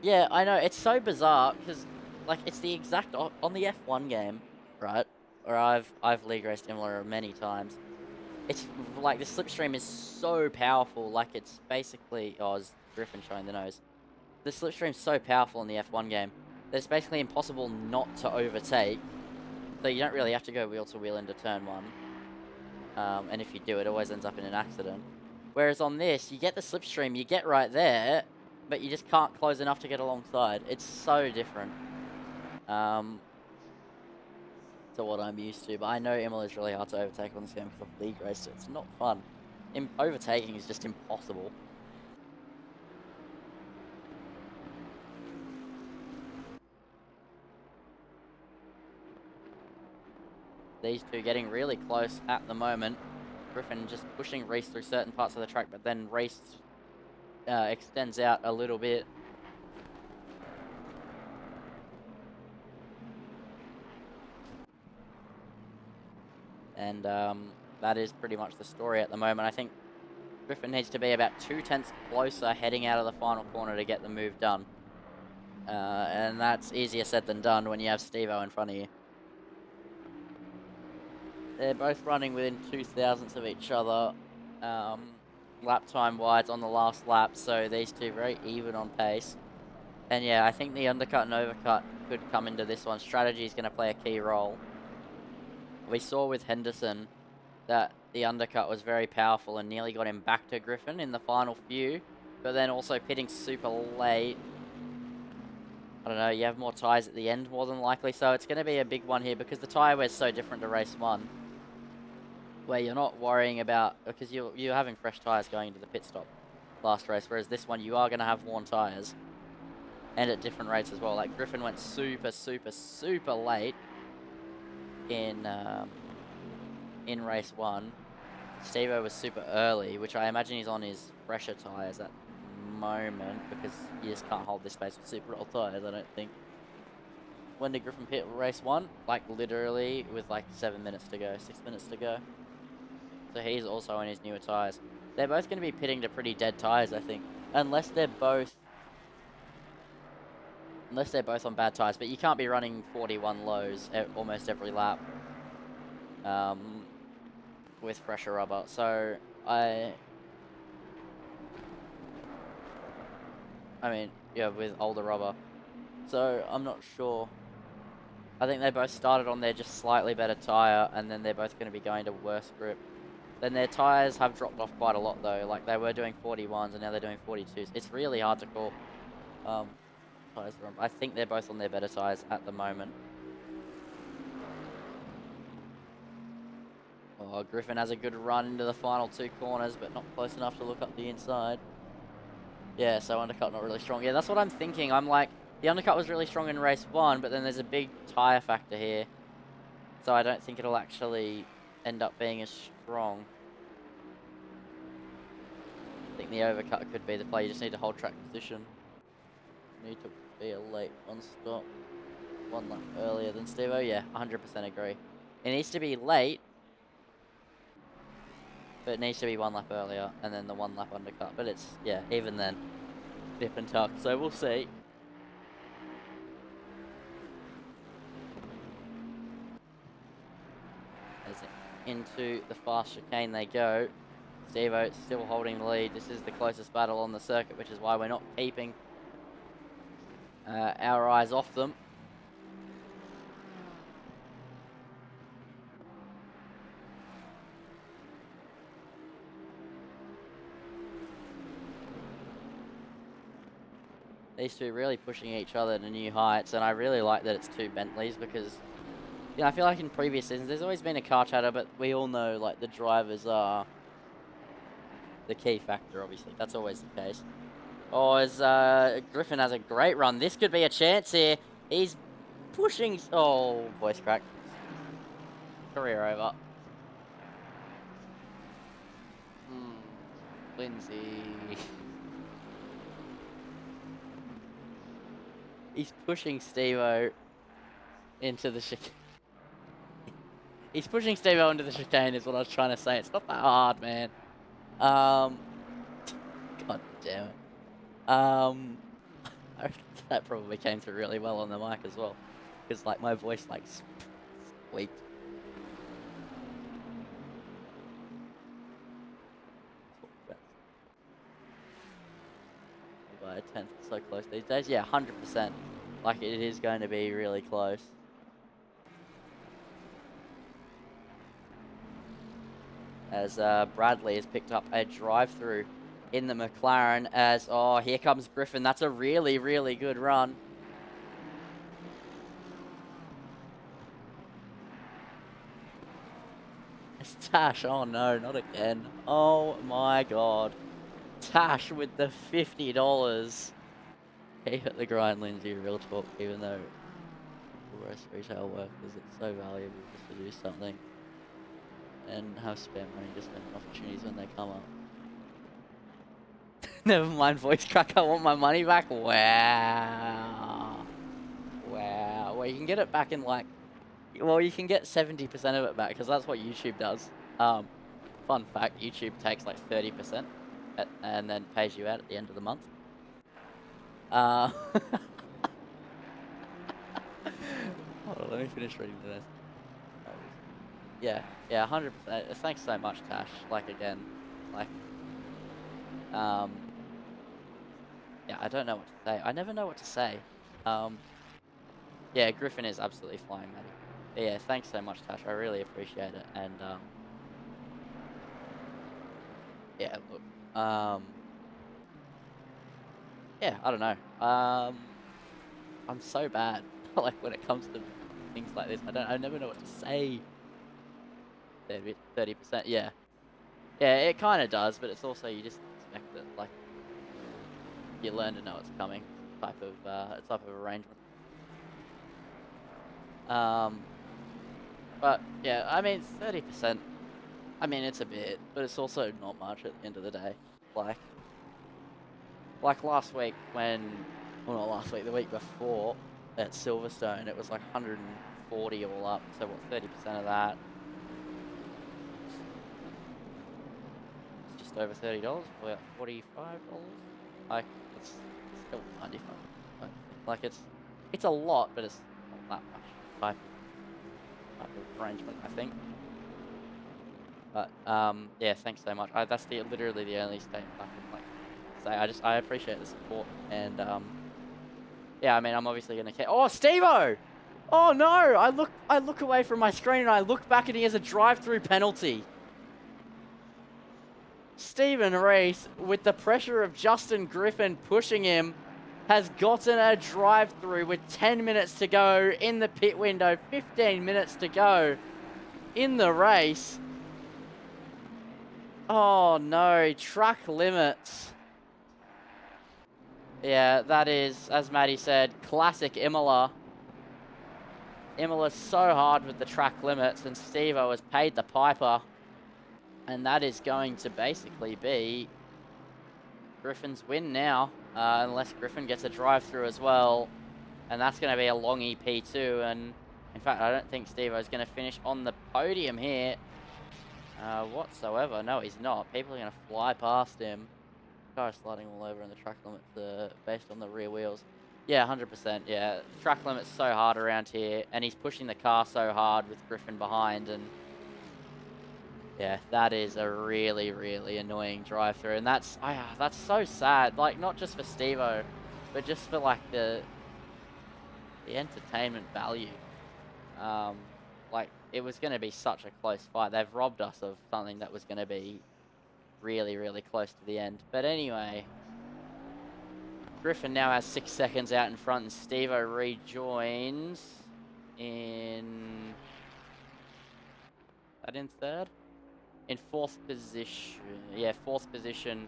Yeah, I know. It's so bizarre because, like, it's the exact on the F1 game, right? Or I've league raced Imola many times. It's like the slipstream is so powerful. Like it's basically is Griffin showing the nose. The slipstream's so powerful in the F1 game that it's basically impossible not to overtake. So you don't really have to go wheel to wheel into turn 1. And if you do, it always ends up in an accident. Whereas on this, you get the slipstream, you get right there, but you just can't close enough to get alongside. It's so different to what I'm used to. But I know Imola is really hard to overtake on this game because of league race, so it's not fun. Overtaking is just impossible. These two getting really close at the moment. Griffin just pushing Reese through certain parts of the track, but then Reese extends out a little bit. And that is pretty much the story at the moment. I think Griffin needs to be about 2/10 closer heading out of the final corner to get the move done. And that's easier said than done when you have Steve-O in front of you. They're both running within 0.02 of each other, lap time-wise on the last lap, so these two very even on pace. And yeah, I think the undercut and overcut could come into this one. Strategy is going to play a key role. We saw with Henderson that the undercut was very powerful and nearly got him back to Griffin in the final few, but then also pitting super late. I don't know, you have more tyres at the end more than likely, so it's going to be a big one here because the tyre wear's so different to race 1. Where you're not worrying about, because you're having fresh tyres going into the pit stop last race, whereas this one you are going to have worn tyres. And at different rates as well. Like Griffin went super, super, super late in race 1. Steve-O was super early, which I imagine he's on his fresher tyres at the moment, because you just can't hold this space with super old tyres, I don't think. When did Griffin pit race 1? Like literally with like 7 minutes to go, 6 minutes to go. So he's also on his newer tyres. They're both going to be pitting to pretty dead tyres, I think. Unless they're both on bad tyres. But you can't be running 41 lows almost every lap with fresher rubber. So I mean, yeah, with older rubber. So I'm not sure. I think they both started on their just slightly better tyre, and then they're both going to be going to worse grip. Then their tyres have dropped off quite a lot though. Like they were doing 41s and now they're doing 42s. It's really hard to call. I think they're both on their better tyres at the moment. Oh, Griffin has a good run into the final 2 corners, but not close enough to look up the inside. Yeah, so undercut not really strong. Yeah, that's what I'm thinking. I'm like, the undercut was really strong in race 1, but then there's a big tyre factor here. So I don't think it'll actually end up being as strong. I think the overcut could be the play. You just need to hold track position. You need to be a late one stop. 1 lap earlier than Steve-O. Yeah, 100% agree. It needs to be late, but it needs to be 1 lap earlier, and then the 1 lap undercut. But it's, yeah, even then, dip and tuck. So we'll see. As into the fast chicane they go. Steve-O still holding the lead. This is the closest battle on the circuit, which is why we're not keeping our eyes off them. These two really pushing each other to new heights, and I really like that it's 2 Bentleys because, you know, I feel like in previous seasons there's always been a car chatter, but we all know like the drivers are the key factor, obviously. That's always the case. Oh, as Griffin has a great run. This could be a chance here. He's pushing. Oh, voice crack. Career over. Lindsay. He's pushing Steve-O into the chicane. He's pushing Steve-O into the chicane is what I was trying to say. It's not that hard, man. God damn it. That probably came through really well on the mic as well. Because, like, my voice, like, squeaked. By a tenth, so close these days. Yeah, 100%. Like, it is going to be really close. As Bradley has picked up a drive-through in the McLaren as, oh, here comes Griffin. That's a really, really good run. It's Tash. Oh, no, not again. Oh, my God. Tash with the $50. Keep at the grind, Lindsay, real talk, even though for most retail workers it's so valuable just to do something and have spare money to spend on opportunities when they come up. Never mind voice crack, I want my money back. Wow. Wow. Well, you can get it back in like, well, you can get 70% of it back because that's what YouTube does. Fun fact, YouTube takes like 30% and then pays you out at the end of the month. Hold on, let me finish reading this. Yeah, 100%. Thanks so much, Tash. Like, again, like, yeah, I don't know what to say. I never know what to say. Yeah, Griffin is absolutely flying, Matty. But yeah, thanks so much, Tash. I really appreciate it. And, yeah, look, yeah, I don't know. I'm so bad, like, when it comes to things like this. I never know what to say. 30%, yeah. Yeah, it kind of does, but it's also, you just expect it, like, you learn to know it's coming type of arrangement. But, yeah, I mean, 30%, I mean, it's a bit, but it's also not much at the end of the day. Like last week when, well, not last week, the week before at Silverstone, it was like 140 all up, so what, 30% of that? Just over $30, about $45. Like, it's still 95. Like, it's a lot, but it's not that much type of arrangement, I think. But yeah, thanks so much. That's literally the only statement I can like say. I appreciate the support, and yeah, I mean, I'm obviously gonna care. Oh, Steve-O! Oh no! I look away from my screen and I look back and he has a drive-through penalty. Stephen Reese, with the pressure of Justin Griffin pushing him, has gotten a drive-through with 10 minutes to go in the pit window, 15 minutes to go in the race. Oh no, track limits. Yeah, that is, as Maddie said, classic Imola. Imola's so hard with the track limits, and Steve-O has paid the piper. And that is going to basically be Griffin's win now, unless Griffin gets a drive-through as well. And that's going to be a long EP2. And in fact, I don't think Steve-O is going to finish on the podium here whatsoever. No, he's not. People are going to fly past him. Car sliding all over in the track limits based on the rear wheels. Yeah, 100%. Yeah, the track limit's so hard around here, and he's pushing the car so hard with Griffin behind, and yeah, that is a really, really annoying drive-through, and that's so sad. Like, not just for Steve-O, but just for like the entertainment value. Like, it was going to be such a close fight. They've robbed us of something that was going to be really, really close to the end. But anyway, Griffin now has 6 seconds out in front, and Steve-O rejoins in... That in third? in 4th position. Yeah, 4th position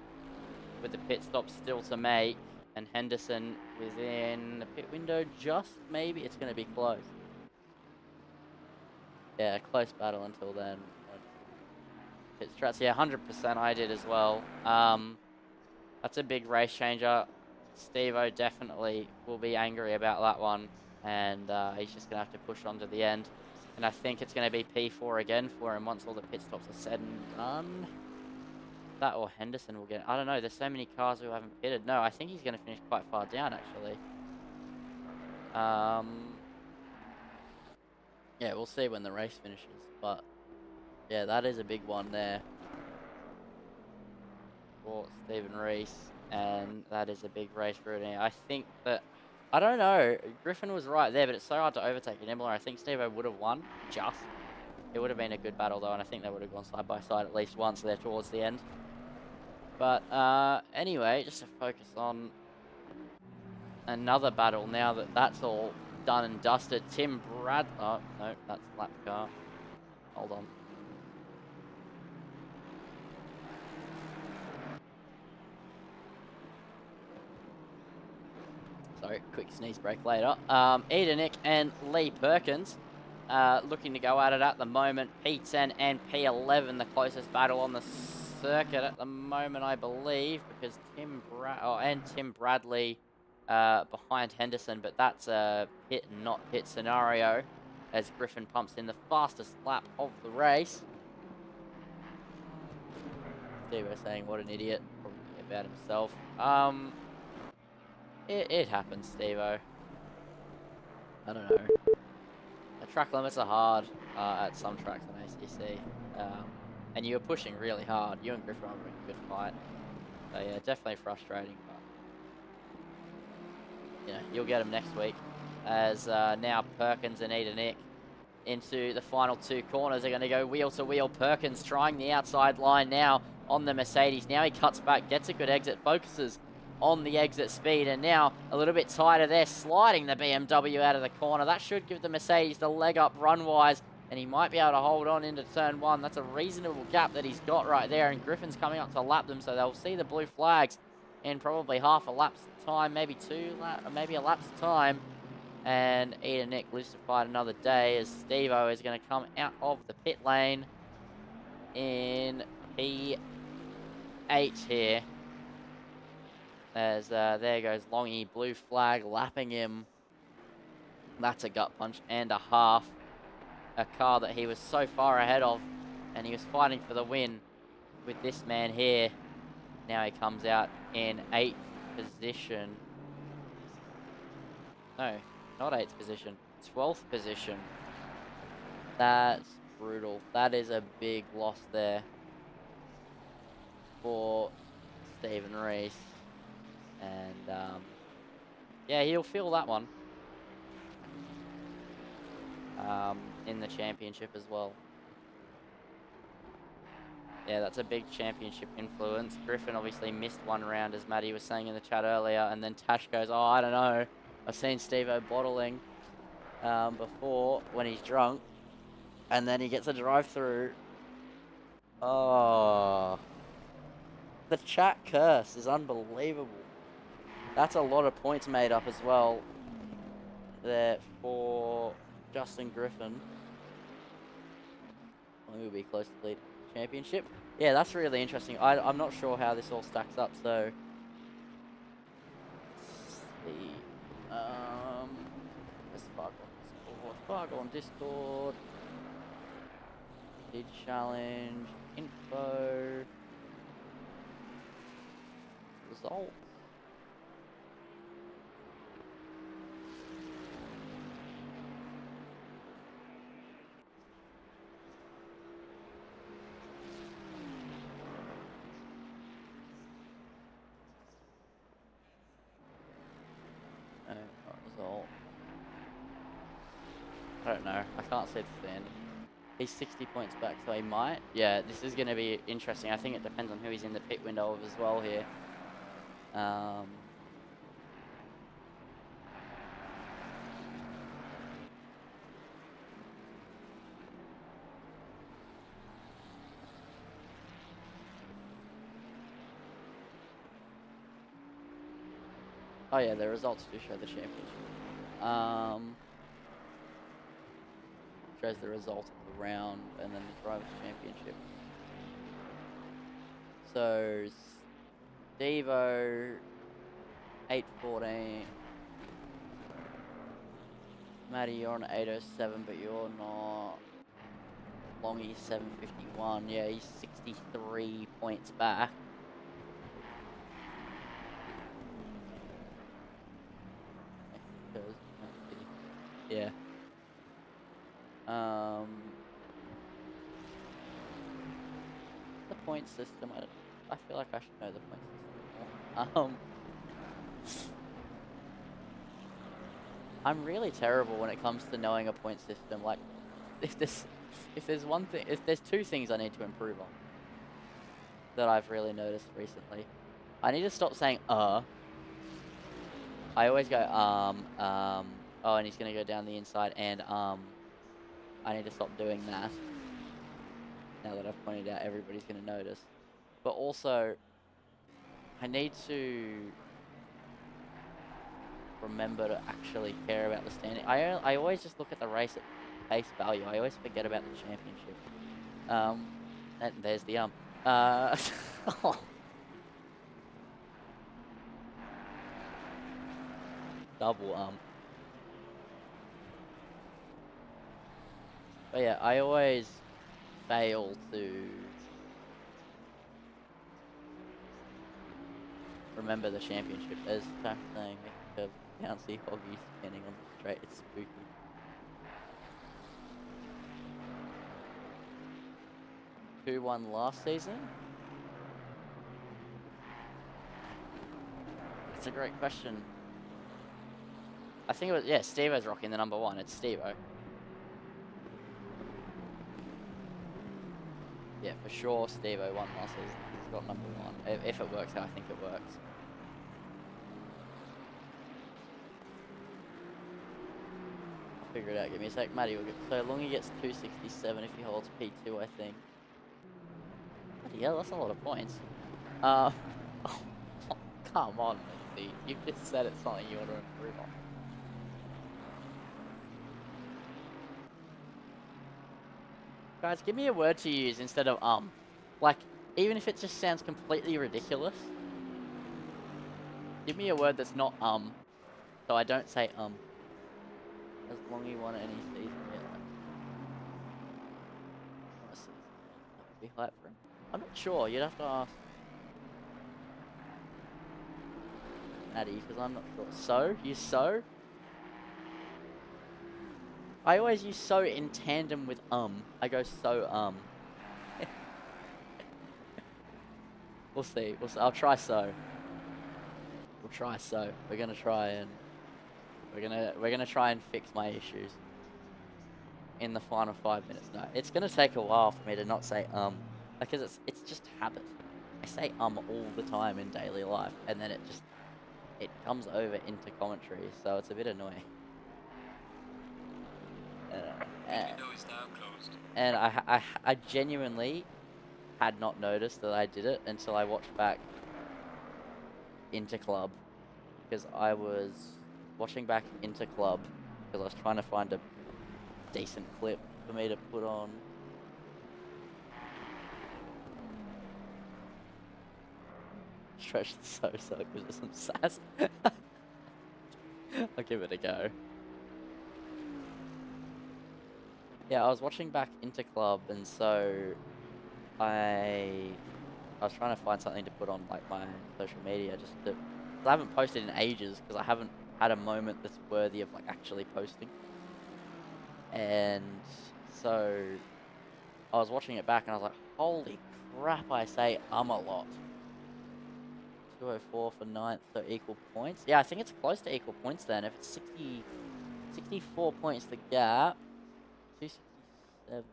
with the pit stop still to make. And Henderson within the pit window just maybe. It's going to be close. Yeah, close battle until then. Pit strats. Yeah, 100% I did as well. That's a big race changer. Steve-O definitely will be angry about that one. And he's just going to have to push on to the end. And I think it's going to be P4 again for him once all the pit stops are said and done. That or Henderson will get... I don't know. There's so many cars who haven't pitted. No, I think he's going to finish quite far down, actually. Yeah, we'll see when the race finishes. But, yeah, that is a big one there for Stephen Rees. And that is a big race for it. I think that... I don't know. Griffin was right there, but it's so hard to overtake in Imola. I think Steve-O would have won, just. It would have been a good battle, though, and I think they would have gone side by side at least once there towards the end. But anyway, just to focus on another battle now that that's all done and dusted. Tim Brad... Oh, no, that's lap car. Hold on. Sorry, quick sneeze break later. Edenick and Lee Perkins looking to go at it at the moment. P10 and P11, the closest battle on the circuit at the moment, I believe, because Tim Bradley behind Henderson, but that's a hit and not hit scenario as Griffin pumps in the fastest lap of the race. Steve-O saying what an idiot, probably about himself. It happens, Steve-O. I don't know. The track limits are hard at some tracks on ACC. And you were pushing really hard. You and Griffin were having a good fight. So yeah, definitely frustrating. But you know, you'll get them next week. As now Perkins and Edenick into the final 2 corners. They're going to go wheel to wheel. Perkins trying the outside line now on the Mercedes. Now he cuts back, gets a good exit, focuses on the exit speed, and now a little bit tighter there, sliding the BMW out of the corner. That should give the Mercedes the leg up run-wise, and he might be able to hold on into turn 1. That's a reasonable gap that he's got right there, and Griffin's coming up to lap them, so they'll see the blue flags in probably half a lap's time, maybe maybe a lap's time. And Edenick lives to fight another day as Steve-O is going to come out of the pit lane in P8 here. As there goes Longy, blue flag lapping him. That's a gut punch and a half. A car that he was so far ahead of, and he was fighting for the win with this man here. Now he comes out in 8th position. No, not 8th position, 12th position. That's brutal. That is a big loss there for Stephen Rees. And, yeah, he'll feel that one in the championship as well. Yeah, that's a big championship influence. Griffin obviously missed one round, as Maddie was saying in the chat earlier, and then Tash goes, oh, I don't know. I've seen Steve-O bottling before when he's drunk, and then he gets a drive-through. Oh, the chat curse is unbelievable. That's a lot of points made up as well there for Justin Griffin. We'll be close to the championship. Yeah, that's really interesting. I'm not sure how this all stacks up, so let's see. There's Fargone Discord. Did challenge info results. Result. I don't know. I can't see the stand. He's 60 points back, so he might. Yeah, this is going to be interesting. I think it depends on who he's in the pit window of as well here. Oh yeah, the results do show the championship. Shows the result of the round and then the drivers' championship. So Stevo 8:14. Matty, you're on 8:07, but you're not. Longy 7:51. Yeah, he's 63 points back. Yeah. The point system. I feel like I should know the point system more. I'm really terrible when it comes to knowing a point system. Like, if there's two things I need to improve on that I've really noticed recently. I need to stop saying I always go oh, and he's gonna go down the inside, and I need to stop doing that. Now that I've pointed out, everybody's gonna notice. But also, I need to remember to actually care about the standing. I always just look at the race at face value. I always forget about the championship. And there's the double But yeah, I always fail to remember the championship. As time saying, making curves bouncy, hoggy, standing on the straight. It's spooky. 2-1 last season? That's a great question. I think it was, yeah, Stevo's rocking the number 1. It's Stevo. Yeah, for sure Stevo won last season. He's got number 1. If it works how I think it works. I'll figure it out. Give me a sec. Matty will get, so long he gets 267 if he holds P2, I think. Bloody hell, that's a lot of points. Oh, come on, Lindsay. You've just said it's something you want to improve on. Guys, give me a word to use instead of Like, even if it just sounds completely ridiculous, give me a word that's not so I don't say As long as you want any season yet. Not a season yet. That would be hype for him. I'm not sure. You'd have to ask Maddie, because I'm not sure. So? Use so? I always use so in tandem with I go so We'll see. I'll try so. We'll try so. We're gonna try and we're gonna try and fix my issues in the final 5 minutes. No, it's gonna take a while for me to not say because it's just habit. I say all the time in daily life, and then it comes over into commentary, so it's a bit annoying. And I genuinely had not noticed that I did it until I watched back Interclub, because I was watching back Interclub because I was trying to find a decent clip for me to put on. Stretch the so gives us some sass. I'll give it a go. Yeah, I was watching back Interclub, and so I was trying to find something to put on like my social media, just to. 'Cause I haven't posted in ages because I haven't had a moment that's worthy of like actually posting. And so I was watching it back, and I was like, "Holy crap! I say a lot." 204 for 9th, so equal points. Yeah, I think it's close to equal points then. If it's 64 points the gap. 267.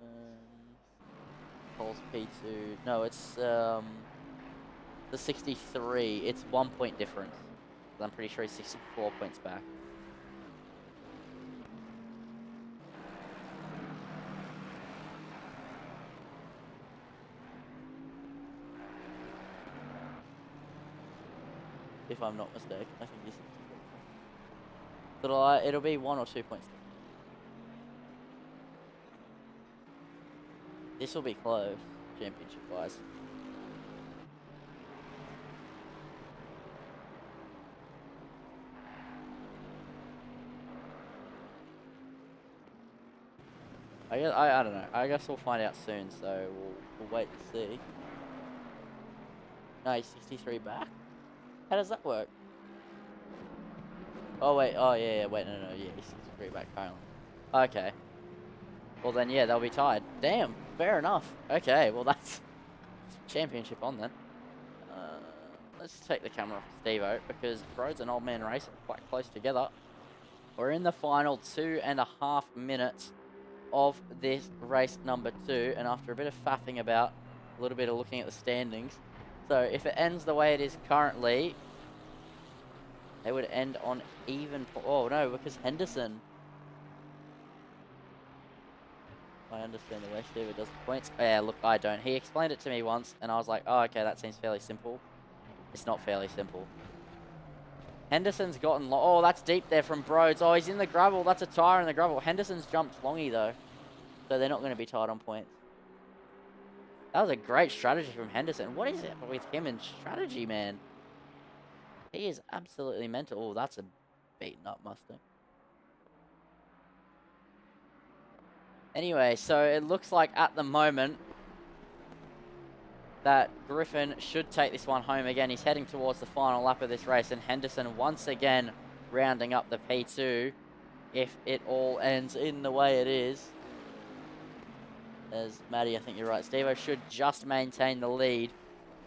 Holds P2. No, it's the 63. It's 1 point difference. I'm pretty sure he's 64 points back. If I'm not mistaken, I think he's 64. It'll be 1 or 2 points. This will be close, championship-wise. I don't know. I guess we'll find out soon, so we'll wait and see. No, he's 63 back? How does that work? Oh, wait. Oh, yeah. Wait, no. Yeah, he's 63 back currently. Okay. Well, then, yeah, they'll be tied. Damn. Fair enough. Okay, well, that's championship on then. Let's take the camera off Steve-O, because Rhodes and Old Man Race are quite close together. We're in the final 2.5 minutes of this race number 2, and after a bit of faffing about, a little bit of looking at the standings. So if it ends the way it is currently, they would end on even. Oh no, because Henderson. I understand the way Steve does the points. Oh, yeah, look, I don't. He explained it to me once, and I was like, oh, okay, that seems fairly simple. It's not fairly simple. Henderson's gotten. Oh, that's deep there from Broads. Oh, he's in the gravel. That's a tire in the gravel. Henderson's jumped longy though, so they're not going to be tied on points. That was a great strategy from Henderson. What is it with him and strategy, man? He is absolutely mental. Oh, that's a beaten up Mustang. Anyway, so it looks like at the moment that Griffin should take this one home again. He's heading towards the final lap of this race, and Henderson once again rounding up the P2 if it all ends in the way it is. As Maddie, I think you're right, Steve-O should just maintain the lead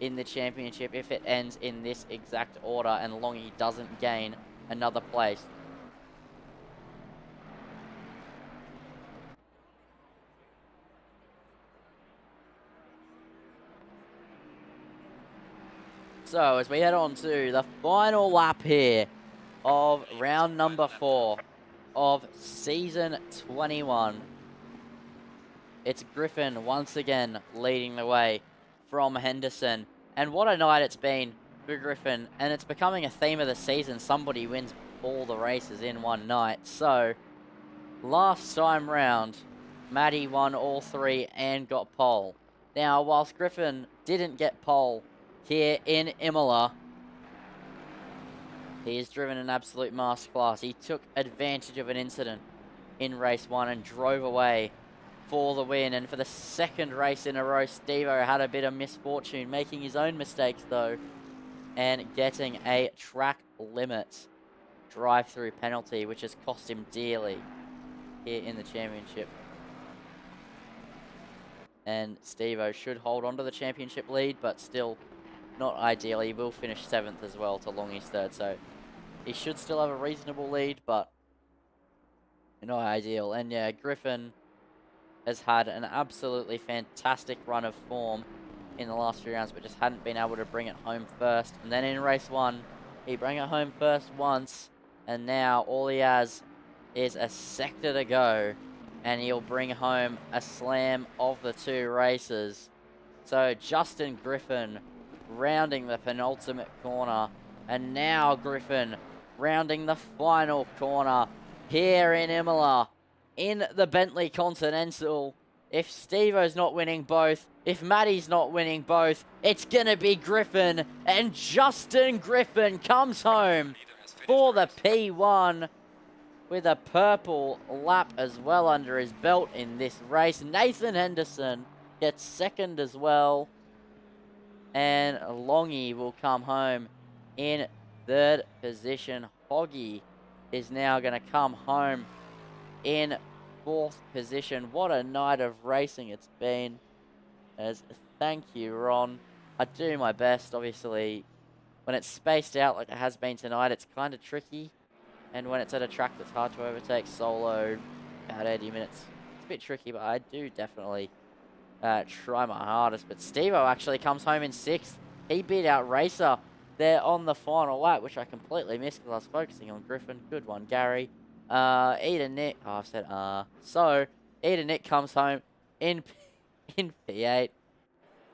in the championship if it ends in this exact order and Longy doesn't gain another place. So as we head on to the final lap here of round number 4 of season 21. It's Griffin once again leading the way from Henderson. And what a night it's been for Griffin. And it's becoming a theme of the season. Somebody wins all the races in one night. So, last time round, Maddie won all 3 and got pole. Now, whilst Griffin didn't get pole here in Imola, he has driven an absolute masterclass. He took advantage of an incident in race 1 and drove away for the win. And for the second race in a row, Steve-O had a bit of misfortune, making his own mistakes though, and getting a track limit drive-through penalty, which has cost him dearly here in the championship. And Steve-O should hold on to the championship lead, but still not ideal. He will finish 7th as well to Longy's 3rd, so he should still have a reasonable lead, but not ideal. And yeah, Griffin has had an absolutely fantastic run of form in the last few rounds, but just hadn't been able to bring it home first. And then in race 1, he brought it home first once, and now all he has is a sector to go, and he'll bring home a slam of the 2 races. So Justin Griffin rounding the penultimate corner, and now Griffin rounding the final corner here in Imola, in the Bentley Continental. If Steve-O's not winning both, if Maddie's not winning both, it's gonna be Griffin, and Justin Griffin comes home for the P1 with a purple lap as well under his belt in this race. Nathan Henderson gets 2nd as well, and Longy will come home in 3rd position. Hoggy is now going to come home in 4th position. What a night of racing it's been. As thank you, Ron. I do my best. Obviously, when it's spaced out like it has been tonight, it's kind of tricky. And when it's at a track that's hard to overtake, solo, about 80 minutes, it's a bit tricky, but I do definitely try my hardest. But Steve-O actually comes home in 6th. He beat out Racer there on the final lap, which I completely missed because I was focusing on Griffin. Good one, Gary. Eden Nick. Oh, I've said So, Eden Nick comes home in P8.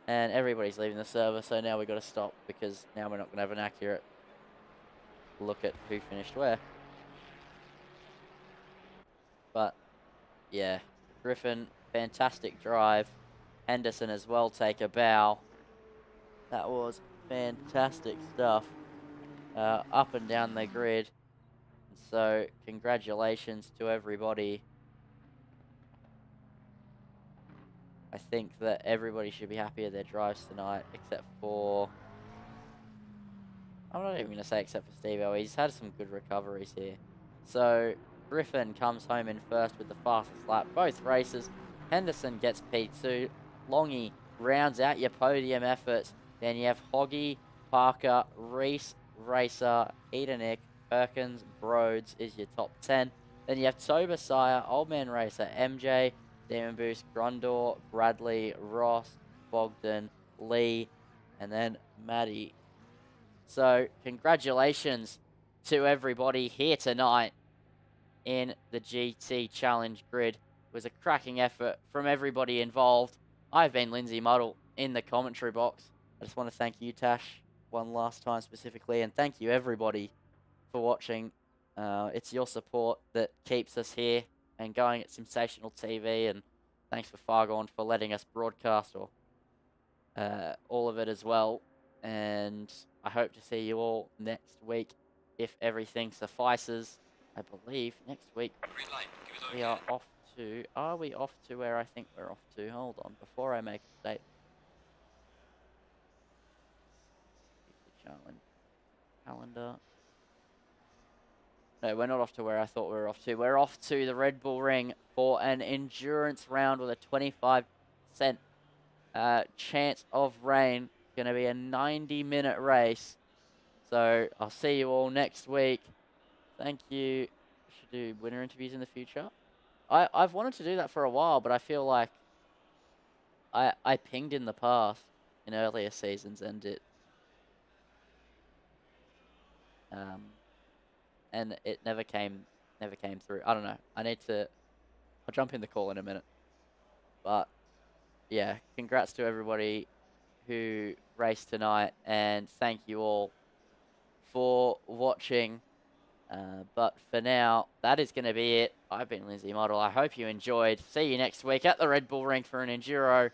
And everybody's leaving the server, so now we've got to stop because now we're not going to have an accurate look at who finished where. But yeah, Griffin, fantastic drive. Henderson as well take a bow. That was fantastic stuff up and down the grid. So congratulations to everybody. I think that everybody should be happy with their drives tonight, except for... I'm not even going to say except for Steve-O. He's had some good recoveries here. So Griffin comes home in first with the fastest lap, both races. Henderson gets P2. Longy rounds out your podium efforts. Then you have Hoggy, Parker, Reese, Racer, Edenick, Perkins, Broads is your top 10. Then you have Tobesire, Old Man Racer, MJ, Demon Boost, Grundor, Bradley, Ross, Bogdan, Lee, and then Maddie. So congratulations to everybody here tonight in the GT Challenge grid. It was a cracking effort from everybody involved. I've been Lindsay Muddle in the commentary box. I just want to thank you, Tash, one last time specifically, and thank you everybody for watching. It's your support that keeps us here and going at Sensational TV, and thanks for Fargone for letting us broadcast all of it as well. And I hope to see you all next week if everything suffices. I believe next week Green light. Give it we are off to... Are we off to where I think we're off to? Hold on, before I make a statement. Calendar. No, we're not off to where I thought we were off to. We're off to the Red Bull Ring for an endurance round with a 25% chance of rain. It's going to be a 90-minute race. So I'll see you all next week. Thank you. Should do winner interviews in the future. I've wanted to do that for a while, but I feel like I pinged in the past in earlier seasons and it never came through. I don't know. I'll jump in the call in a minute. But yeah, congrats to everybody who raced tonight, and thank you all for watching. But for now, that is going to be it. I've been Lindsay Model. I hope you enjoyed. See you next week at the Red Bull Ring for an Enduro.